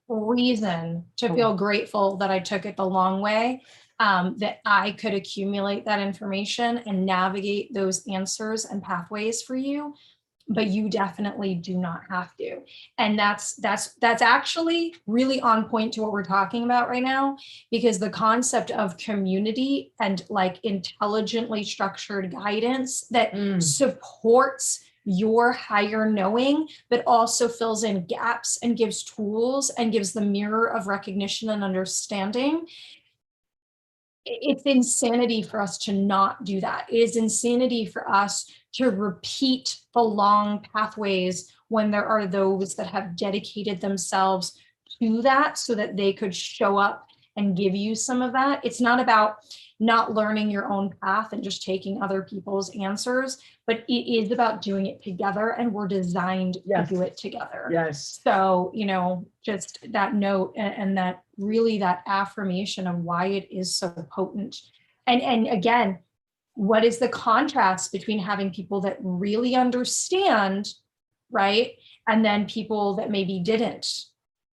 reason to feel grateful that I took it the long way, that I could accumulate that information and navigate those answers and pathways for you, but you definitely do not have to. And that's actually really on point to what we're talking about right now, because the concept of community and like intelligently structured guidance that supports your higher knowing, but also fills in gaps and gives tools and gives the mirror of recognition and understanding. It's insanity for us to not do that. It is insanity for us to repeat the long pathways when there are those that have dedicated themselves to that so that they could show up and give you some of that. It's not about not learning your own path and just taking other people's answers, but it is about doing it together, and we're designed to do it together. Yes. So, you know, just that note and that really that affirmation of why it is so potent. And again, what is the contrast between having people that really understand, right? And then people that maybe didn't,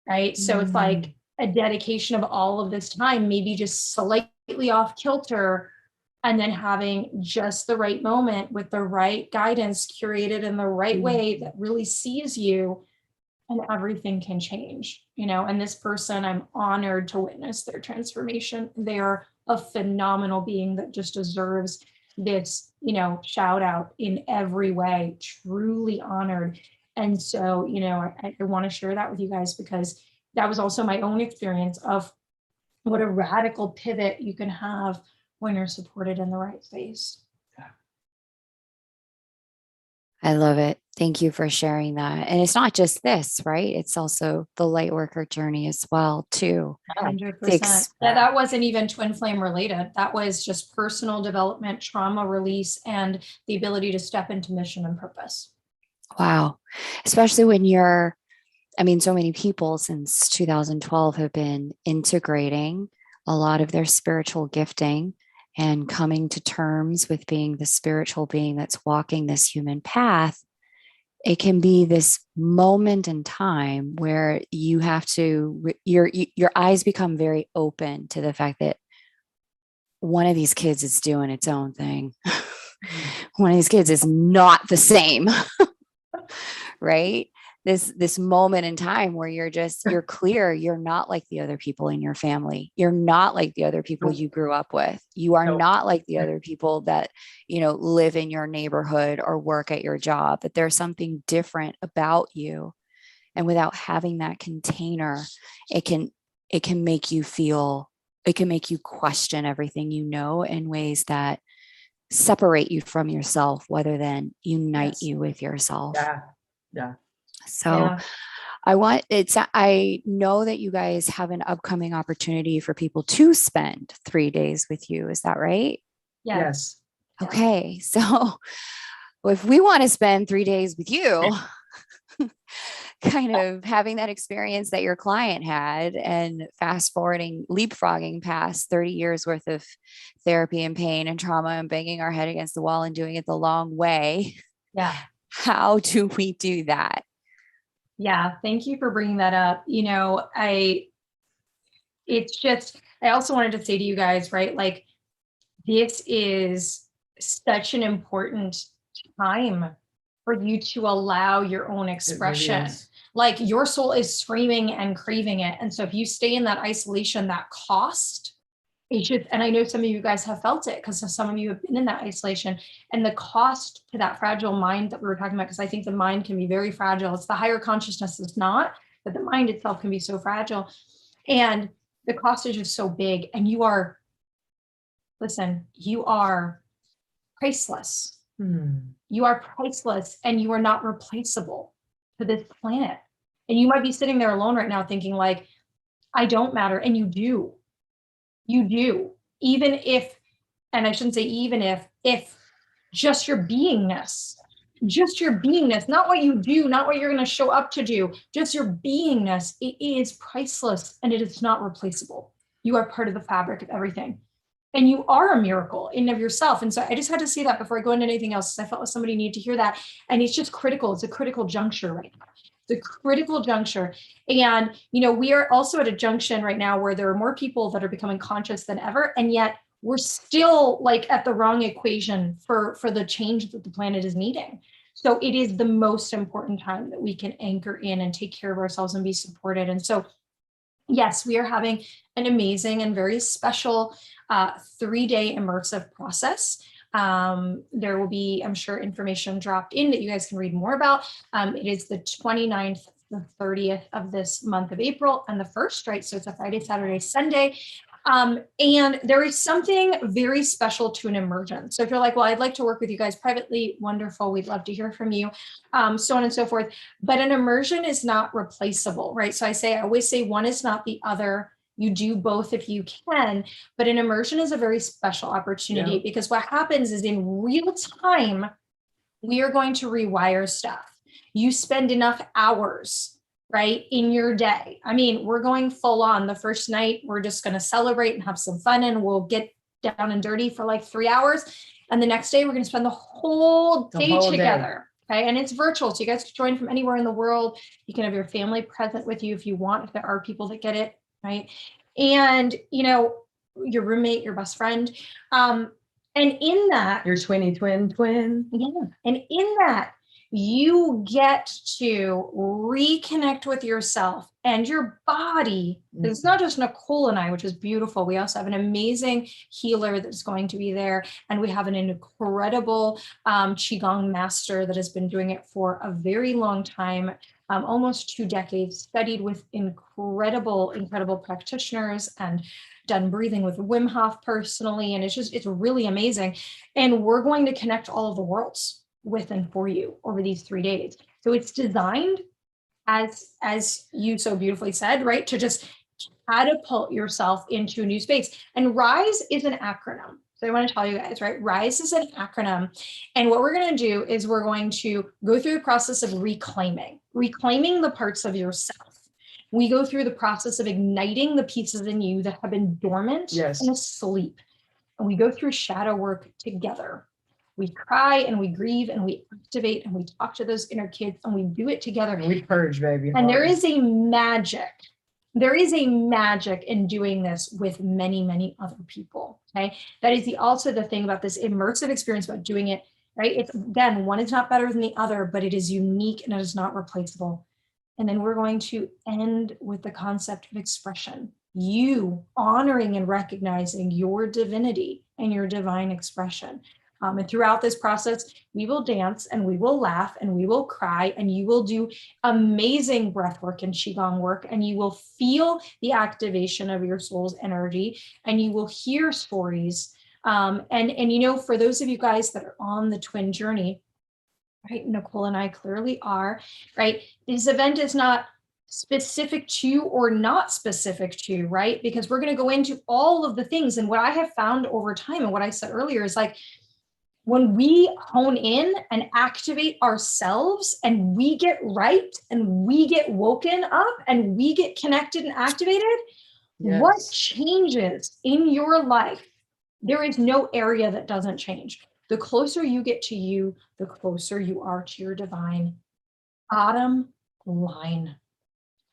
right? So it's like a dedication of all of this time, maybe just slightly off kilter, and then having just the right moment with the right guidance curated in the right way that really sees you and everything can change, and this person, I'm honored to witness their transformation. They are a phenomenal being that just deserves this, shout out in every way, truly honored. And so, I want to share that with you guys, because that was also my own experience of what a radical pivot you can have when you're supported in the right space. I love it. Thank you for sharing that. And it's not just this, right? It's also the light worker journey as well, too. 100%. Yeah, that wasn't even twin flame related. That was just personal development, trauma release, and the ability to step into mission and purpose. Wow. Especially when so many people since 2012 have been integrating a lot of their spiritual gifting and coming to terms with being the spiritual being that's walking this human path. It can be this moment in time where you have to, your eyes become very open to the fact that one of these kids is doing its own thing. One of these kids is not the same, right? This moment in time where you're clear, you're not like the other people in your family. You're not like the other people you grew up with. You are not like the other people that, live in your neighborhood or work at your job, that there's something different about you. And without having that container, it can make you question everything in ways that separate you from yourself, rather than unite you with yourself. Yeah. So I know that you guys have an upcoming opportunity for people to spend 3 days with you. Is that right? Yes. Okay. So if we want to spend 3 days with you, kind of having that experience that your client had, and leapfrogging past 30 years worth of therapy and pain and trauma and banging our head against the wall and doing it the long way. Yeah. How do we do that? Yeah. Thank you for bringing that up. I also wanted to say to you guys, right? Like, this is such an important time for you to allow your own expression. Really, like, your soul is screaming and craving it. And so if you stay in that isolation, that cost, and I know some of you guys have felt it, because some of you have been in that isolation, and the cost to that fragile mind that we were talking about, because I think the mind can be very fragile. It's the higher consciousness that's not, but the mind itself can be so fragile. And the cost is just so big. And you are priceless. You are priceless, and you are not replaceable to this planet. And you might be sitting there alone right now thinking, like, I don't matter. And you do. Even if, and I shouldn't say even if just your beingness, not what you do, not what you're going to show up to do, just your beingness, it is priceless, and it is not replaceable. You are part of the fabric of everything. And you are a miracle in and of yourself. And so I just had to say that before I go into anything else. I felt like somebody needed to hear that. And it's just critical. It's a critical juncture right now. It's a critical juncture. And, we are also at a junction right now where there are more people that are becoming conscious than ever. And yet we're still like at the wrong equation for the change that the planet is needing. So it is the most important time that we can anchor in and take care of ourselves and be supported. And so, yes, we are having an amazing and very special 3-day immersive process. There will be, I'm sure, information dropped in that you guys can read more about. It is the 29th, the 30th of this month of April, and the 1st, right? So it's a Friday, Saturday, Sunday. And there is something very special to an immersion. So if you're like, well, I'd like to work with you guys privately, wonderful. We'd love to hear from you, so on and so forth. But an immersion is not replaceable, right? So I always say one is not the other. You do both if you can, but an immersion is a very special opportunity because what happens is in real time, we are going to rewire stuff. You spend enough hours, right, in your day. I mean, we're going full on. The first night, we're just going to celebrate and have some fun, and we'll get down and dirty for like 3 hours. And the next day, we're going to spend the whole day together. Okay. And it's virtual. So you guys can join from anywhere in the world. You can have your family present with you if you want, if there are people that get it. Right. And, your roommate, your best friend. And in that, your twin. Yeah. And in that, You get to reconnect with yourself and your body. It's not just Nicole and I, which is beautiful. We also have an amazing healer that's going to be there. And we have an incredible Qigong master that has been doing it for a very long time, almost 2 decades, studied with incredible practitioners and done breathing with Wim Hof personally. And it's really amazing. And we're going to connect all of the worlds with and for you over these 3 days. So it's designed, as you so beautifully said, right, to just catapult yourself into a new space. And RISE is an acronym. So I want to tell you guys, right? RISE is an acronym. And what we're going to do is we're going to go through the process of reclaiming the parts of yourself. We go through the process of igniting the pieces in you that have been dormant and asleep. And we go through shadow work together. We cry and we grieve and we activate and we talk to those inner kids and we do it together. And we purge, baby. And there is a magic in doing this with many, many other people. Okay. That is also the thing about this immersive experience about doing it, right? It's, again, one is not better than the other, but it is unique and it is not replaceable. And then we're going to end with the concept of expression. You honoring and recognizing your divinity and your divine expression. And throughout this process, we will dance and we will laugh and we will cry and you will do amazing breath work and Qigong work and you will feel the activation of your soul's energy and you will hear stories. And you know, for those of you guys that are on the twin journey, right, Nicole and I clearly are, right? This event is not specific to or not specific to, right? Because we're going to go into all of the things. And what I have found over time and what I said earlier is like, when we hone in and activate ourselves and we get right and we get woken up and we get connected and activated, what changes in your life? There is no area that doesn't change. The closer you get to you, the closer you are to your divine. Bottom line,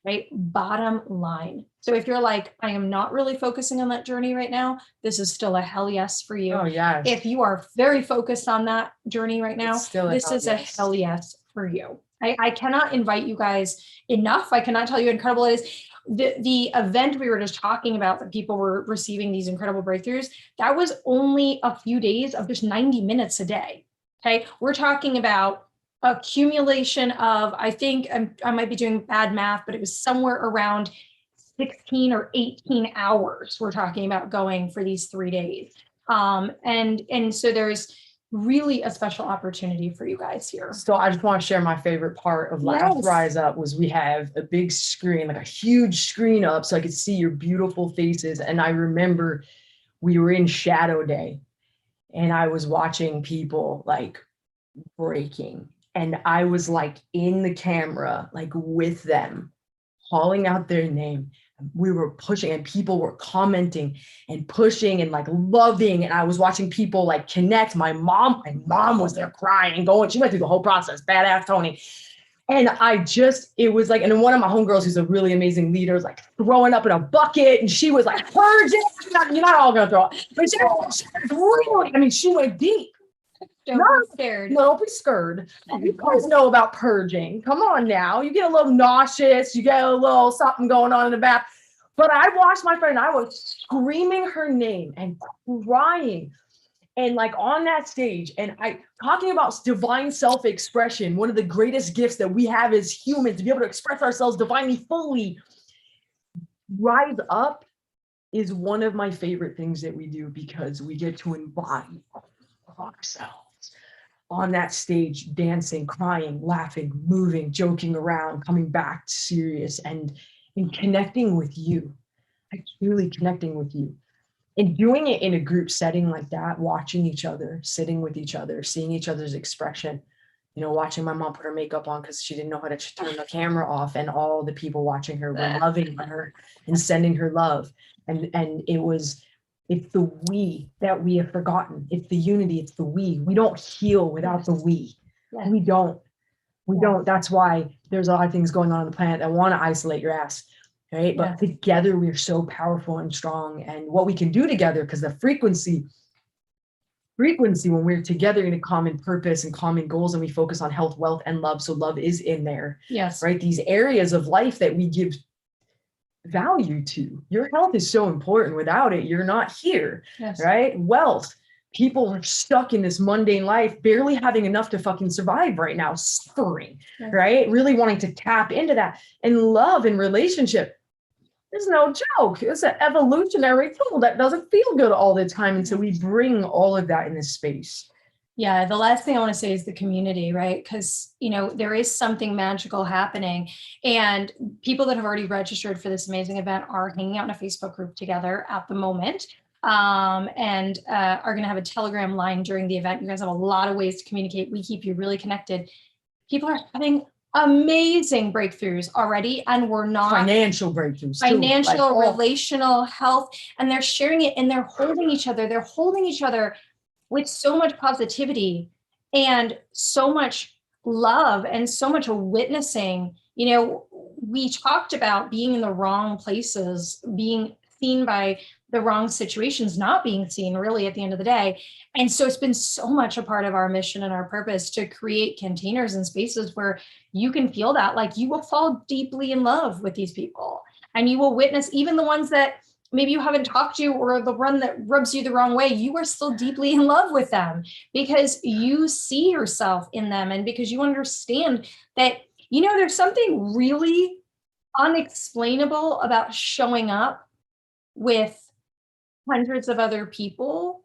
right? Bottom line. So if you're like, I am not really focusing on that journey right now, this is still a hell yes for you. Oh, yes. If you are very focused on that journey right now, this is a hell yes for you. I cannot invite you guys enough. I cannot tell you how incredible it is. The event we were just talking about that people were receiving these incredible breakthroughs, that was only a few days of just 90 minutes a day. Okay. We're talking about accumulation of, I think I might be doing bad math, but it was somewhere around 16 or 18 hours we're talking about going for these 3 days. And so there's really a special opportunity for you guys here. So I just want to share my favorite part of Last Rise Up was we have a big screen, like a huge screen up so I could see your beautiful faces. And I remember we were in shadow day and I was watching people like breaking. And I was like in the camera, like with them, calling out their name. We were pushing and people were commenting and pushing and like loving. And I was watching people like connect. My mom was there crying, going, she went through the whole process, badass Tony. And it was like, and then one of my homegirls who's a really amazing leader was like throwing up in a bucket and she was like, purging. You're not all gonna throw up, but she was really, I mean, she went deep. Don't be scared. No, don't be scared. You guys know about purging. Come on now. You get a little nauseous. You get a little something going on in the back. But I watched my friend. I was screaming her name and crying. And like on that stage, and talking about divine self-expression, one of the greatest gifts that we have as humans, to be able to express ourselves divinely fully. Rise Up is one of my favorite things that we do because we get to embody ourselves on that stage, dancing, crying, laughing, moving, joking around, coming back serious, and connecting with you, like truly connecting with you. And doing it in a group setting like that, watching each other, sitting with each other, seeing each other's expression, you know, watching my mom put her makeup on because she didn't know how to turn the camera off, and all the people watching her were loving her and sending her love. And it's the we that we have forgotten. It's the unity. It's the we. We don't heal without the we. Yes. We don't. That's why there's a lot of things going on the planet that want to isolate your ass, right? But together we are so powerful and strong. And what we can do together, because the frequency frequency when we're together in a common purpose and common goals, and we focus on health, wealth, and love. So love is in there. Yes. Right? These areas of life that we give value to. Your health is so important. Without it, you're not here. Yes. Right? Wealth. People are stuck in this mundane life, barely having enough to fucking survive right now, suffering, Yes. right? Really wanting to tap into that. And love and relationship is no joke. It's an evolutionary tool that doesn't feel good all the time until we bring all of that in this space. Yeah, the last thing I want to say is the community, right? Because, you know, there is something magical happening, and people that have already registered for this amazing event are hanging out in a Facebook group together at the moment, and are going to have a Telegram line during the event. You guys have a lot of ways to communicate. We keep you really connected. People are having amazing breakthroughs already, and we're not Financial breakthroughs, financial, relational, health, and they're sharing it, and they're holding each other. They're holding each other with so much positivity and so much love and so much witnessing. You know, we talked about being in the wrong places, being seen by the wrong situations, not being seen really at the end of the day. And so it's been so much a part of our mission and our purpose to create containers and spaces where you can feel that, like, you will fall deeply in love with these people, and you will witness even the ones that maybe you haven't talked to, or the one that rubs you the wrong way. You are still deeply in love with them because you see yourself in them, and because you understand that, you know, there's something really unexplainable about showing up with hundreds of other people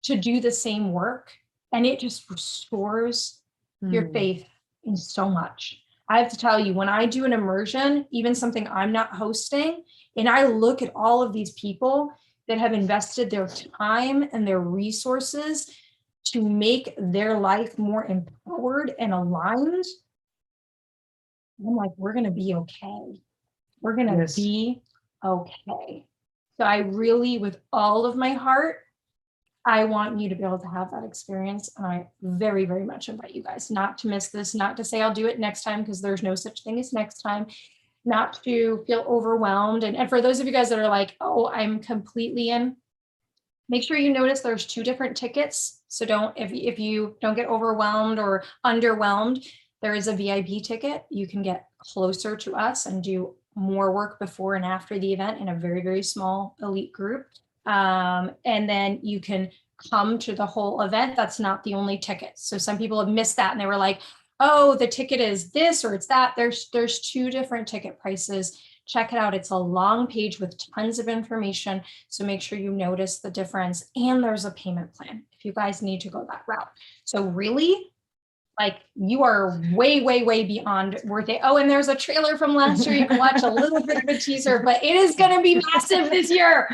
to do the same work, and it just restores your faith in so much. I have to tell you, when I do an immersion, even something I'm not hosting, and I look at all of these people that have invested their time and their resources to make their life more empowered and aligned, I'm like, we're going to be okay. We're going to be okay. So I really, with all of my heart, I want you to be able to have that experience. And I very, very much invite you guys not to miss this, not to say I'll do it next time, because there's no such thing as next time, not to feel overwhelmed. And for those of you guys that are like, oh, I'm completely in, make sure you notice there's 2 different tickets. So if you don't get overwhelmed or underwhelmed, there is a VIP ticket. You can get closer to us and do more work before and after the event in a very, very small elite group. And then you can come to the whole event. That's not the only ticket. So some people have missed that, and they were like, oh, the ticket is this or it's that. There's 2 different ticket prices. Check it out. It's a long page with tons of information. So make sure you notice the difference. And there's a payment plan if you guys need to go that route. So really, like, you are way, way, way beyond worth it. Oh, and there's a trailer from last year. You can watch a little bit of a teaser, but it is going to be massive this year.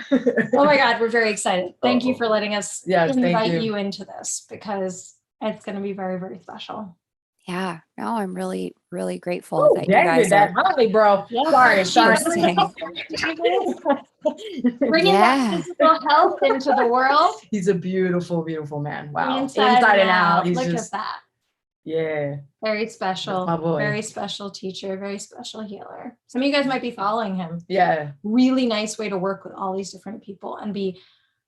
Oh my God, we're very excited. Thank you for letting us invite you into this, because it's going to be very, very special. Yeah, no, I'm really, really grateful that you guys are. Hi, bro. Yeah. Sorry. Bringing that physical health into the world. He's a beautiful, beautiful man. Wow. Inside and out. Look at that. Yeah. Very special. Very special teacher. Very special healer. Some of you guys might be following him. Yeah. Really nice way to work with all these different people and be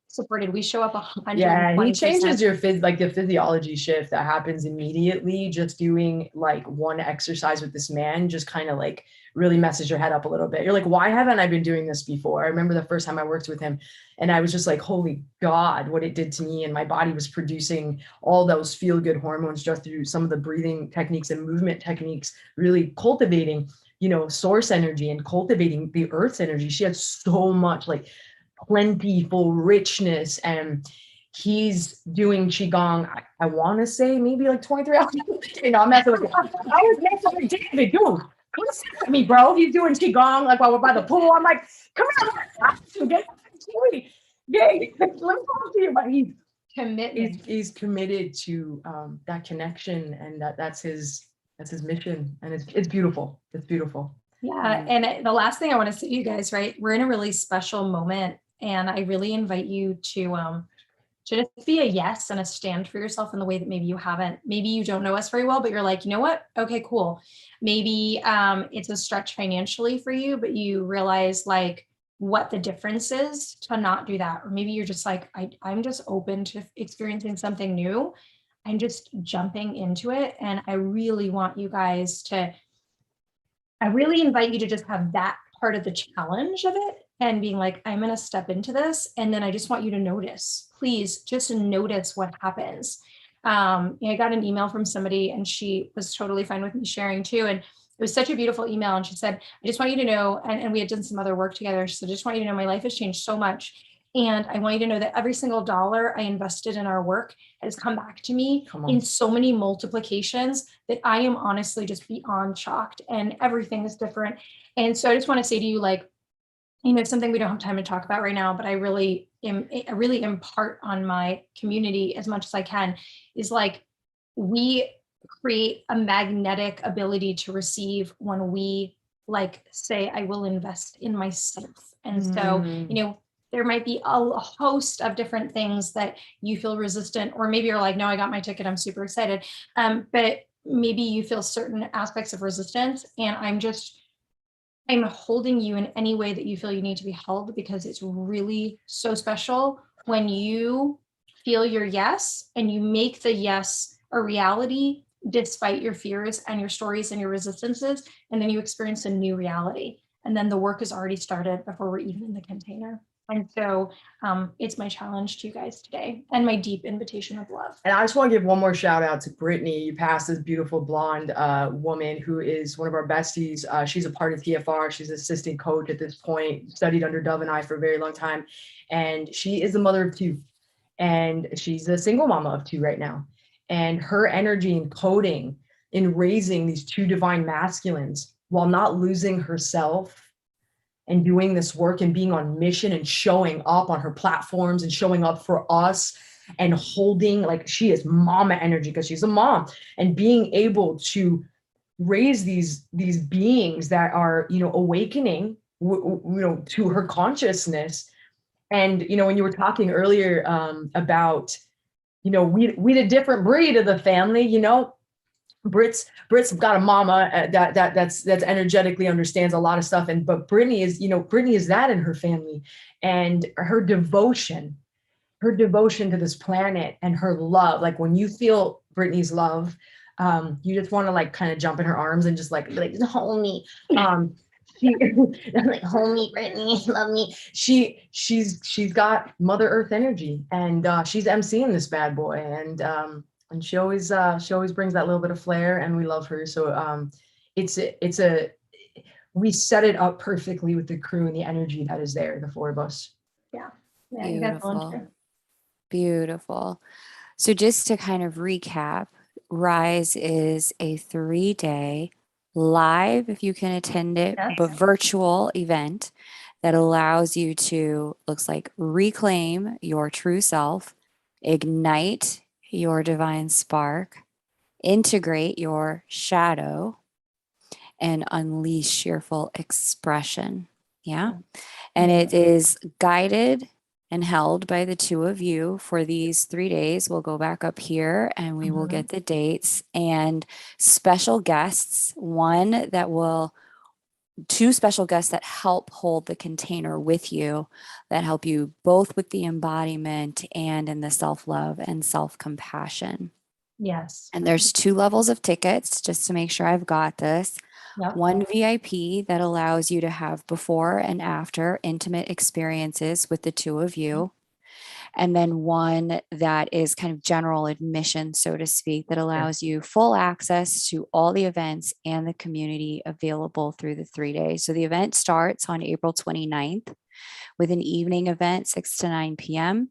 supported. We show up 100%. Yeah, he changes your the physiology shift that happens immediately. Just doing like one exercise with this man just kind of like really messes your head up a little bit. You're like, why haven't I been doing this before? I remember the first time I worked with him, and I was just like, holy God, what it did to me. And my body was producing all those feel-good hormones just through some of the breathing techniques and movement techniques, really cultivating, you know, source energy and cultivating the earth's energy. She had so much like plentiful richness, and he's doing qigong. I want to say maybe like 23 hours. You know, I'm messing with you. I was messing with David, dude. Come sit with me, bro. He's doing qigong like while we're by the pool. I'm like, come here. Yeah, let me talk to you. But he's committed to that connection, and that's his mission, and it's beautiful. It's beautiful. Yeah, and the last thing I want to say to you guys, right? We're in a really special moment, and I really invite you to just be a yes and a stand for yourself in the way that maybe you haven't. Maybe you don't know us very well, but you're like, you know what? Okay, cool. Maybe it's a stretch financially for you, but you realize, like, what the difference is to not do that. Or maybe you're just like, I'm just open to experiencing something new and just jumping into it. And I really want you guys to, I really invite you to just have that part of the challenge of it and being like, I'm going to step into this. And then I just want you to notice, please just notice what happens. I got an email from somebody and she was totally fine with me sharing too. And it was such a beautiful email. And she said, I just want you to know, and we had done some other work together. She said, I just want you to know my life has changed so much. And I want you to know that every single dollar I invested in our work has come back to me in so many multiplications that I am honestly just beyond shocked, and everything is different. And so I just want to say to you, like, something we don't have time to talk about right now, but I really impart on my community as much as I can, is like, we create a magnetic ability to receive when we like say, I will invest in myself. And so, there might be a host of different things that you feel resistant, or maybe you're like, no, I got my ticket, I'm super excited. But maybe you feel certain aspects of resistance, and I'm holding you in any way that you feel you need to be held, because it's really so special when you feel your yes and you make the yes a reality despite your fears and your stories and your resistances. And then you experience a new reality. And then the work has already started before we're even in the container. And so it's my challenge to you guys today, and my deep invitation of love. And I just want to give one more shout out to Brittany. You passed this beautiful blonde woman who is one of our besties. She's a part of TFR. She's an assistant coach at this point, studied under Dove and I for a very long time. And she is a mother of two. And she's a single mama of two right now. And her energy in coding, in raising these two divine masculines while not losing herself, and doing this work and being on mission and showing up on her platforms and showing up for us and holding, like, she is mama energy because she's a mom, and being able to raise these beings that are, awakening, to her consciousness. And, when you were talking earlier about, we the different breed of the family, Brit's got a mama that's energetically understands a lot of stuff. But Brittany is that in her family, and her devotion to this planet and her love. Like, when you feel Brittany's love, you just want to like kind of jump in her arms and just like hold me. I'm like, hold me, Brittany, love me. She's got Mother Earth energy, and she's emceeing this bad boy, and she always brings that little bit of flair, and we love her. So we set it up perfectly with the crew and the energy that is there, the four of us. Yeah. Beautiful. Beautiful. So just to kind of recap, Rise is a 3-day live, if you can attend it, but virtual event that allows you to, looks like, reclaim your true self, ignite your divine spark, integrate your shadow, and unleash your full expression. Yeah. And it is guided and held by the two of you for these 3 days. We'll go back up here and we will get the dates and special guests, two special guests that help hold the container with you, that help you both with the embodiment and in the self-love and self-compassion. Yes. And there's 2 levels of tickets, just to make sure I've got this. Yep. One VIP that allows you to have before and after intimate experiences with the two of you. And then one that is kind of general admission, so to speak, that allows you full access to all the events and the community available through the 3 days. So the event starts on April 29th with an evening event, 6 to 9 p.m.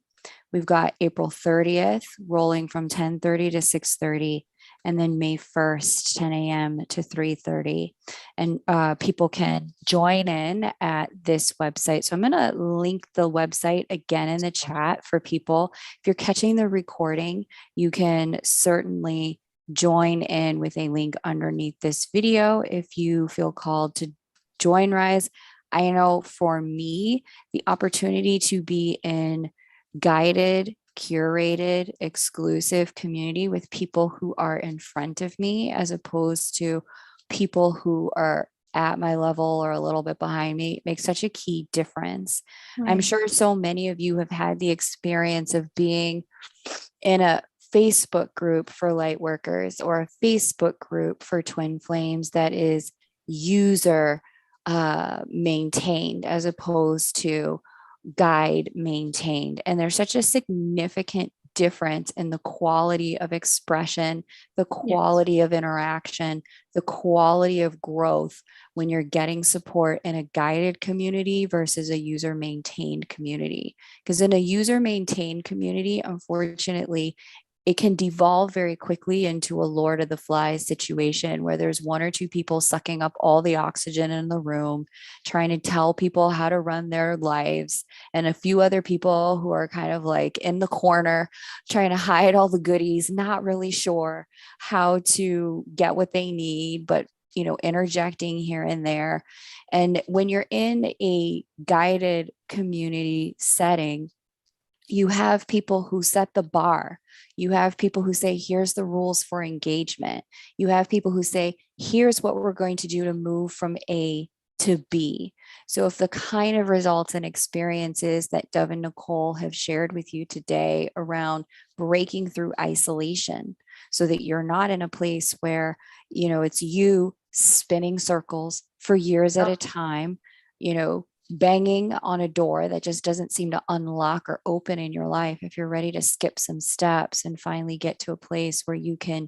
We've got April 30th rolling from 10:30 to 6:30. And then May 1st, 10 a.m. to 3:30. And people can join in at this website. So I'm going to link the website again in the chat for people. If you're catching the recording, you can certainly join in with a link underneath this video if you feel called to join Rise. I know for me, the opportunity to be in guided, curated, exclusive community with people who are in front of me, as opposed to people who are at my level or a little bit behind me makes such a key difference. I'm Right. sure so many of you have had the experience of being in a Facebook group for light workers or a Facebook group for twin flames that is user maintained as opposed to guide maintained. And there's such a significant difference in the quality of expression, the Yes. quality of interaction, the quality of growth when you're getting support in a guided community versus a user maintained community. Because in a user maintained community, unfortunately, it can devolve very quickly into a Lord of the Flies situation where there's one or two people sucking up all the oxygen in the room, trying to tell people how to run their lives, and a few other people who are kind of like in the corner trying to hide all the goodies, not really sure how to get what they need, but interjecting here and there. And when you're in a guided community setting, you have people who set the bar. You have people who say, here's the rules for engagement. You have people who say, here's what we're going to do to move from A to B. So if the kind of results and experiences that Dove and Nicole have shared with you today around breaking through isolation so that you're not in a place where, it's you spinning circles for years at a time, banging on a door that just doesn't seem to unlock or open in your life, if you're ready to skip some steps and finally get to a place where you can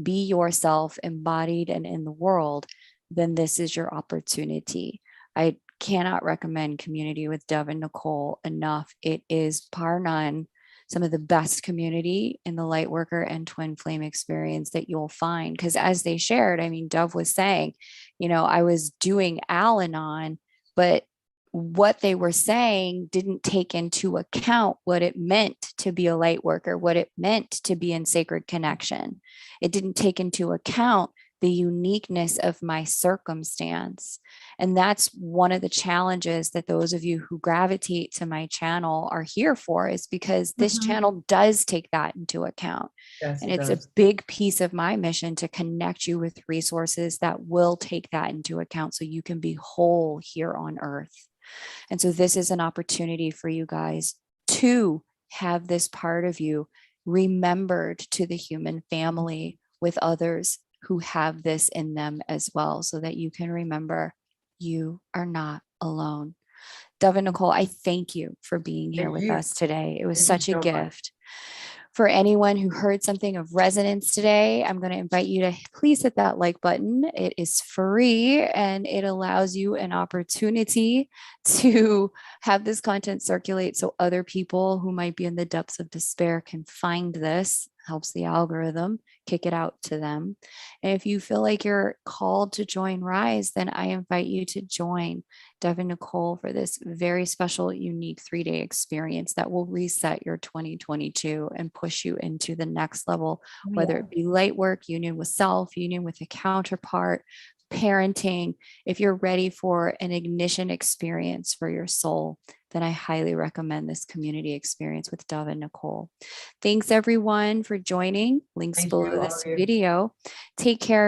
be yourself embodied and in the world, then this is your opportunity. I cannot recommend community with Dove and Nicole enough. It is par none some of the best community in the light worker and twin flame experience that you'll find. Because as they shared, I mean, Dove was saying, I was doing Al-Anon, but what they were saying didn't take into account what it meant to be a light worker, what it meant to be in sacred connection. It didn't take into account the uniqueness of my circumstance. And that's one of the challenges that those of you who gravitate to my channel are here for, is because this channel does take that into account. Yes, and it it's does. a big piece of my mission to connect you with resources that will take that into account so you can be whole here on earth. And so this is an opportunity for you guys to have this part of you remembered to the human family with others who have this in them as well, so that you can remember you are not alone. Dove and Nicole, I thank you for being here Thank with you. us today. It was Thank you such a so much. gift. For anyone who heard something of resonance today, I'm going to invite you to please hit that like button. It is free and it allows you an opportunity to have this content circulate so other people who might be in the depths of despair can find this. Helps the algorithm kick it out to them. And if you feel like you're called to join Rise, then I invite you to join Dove and Nicole for this very special, unique 3-day experience that will reset your 2022 and push you into the next level, whether it be light work, union with self, union with a counterpart, parenting. If you're ready for an ignition experience for your soul, then I highly recommend this community experience with Dove and Nicole. Thanks everyone for joining. Links Thank below you, all this of you. video. Take care.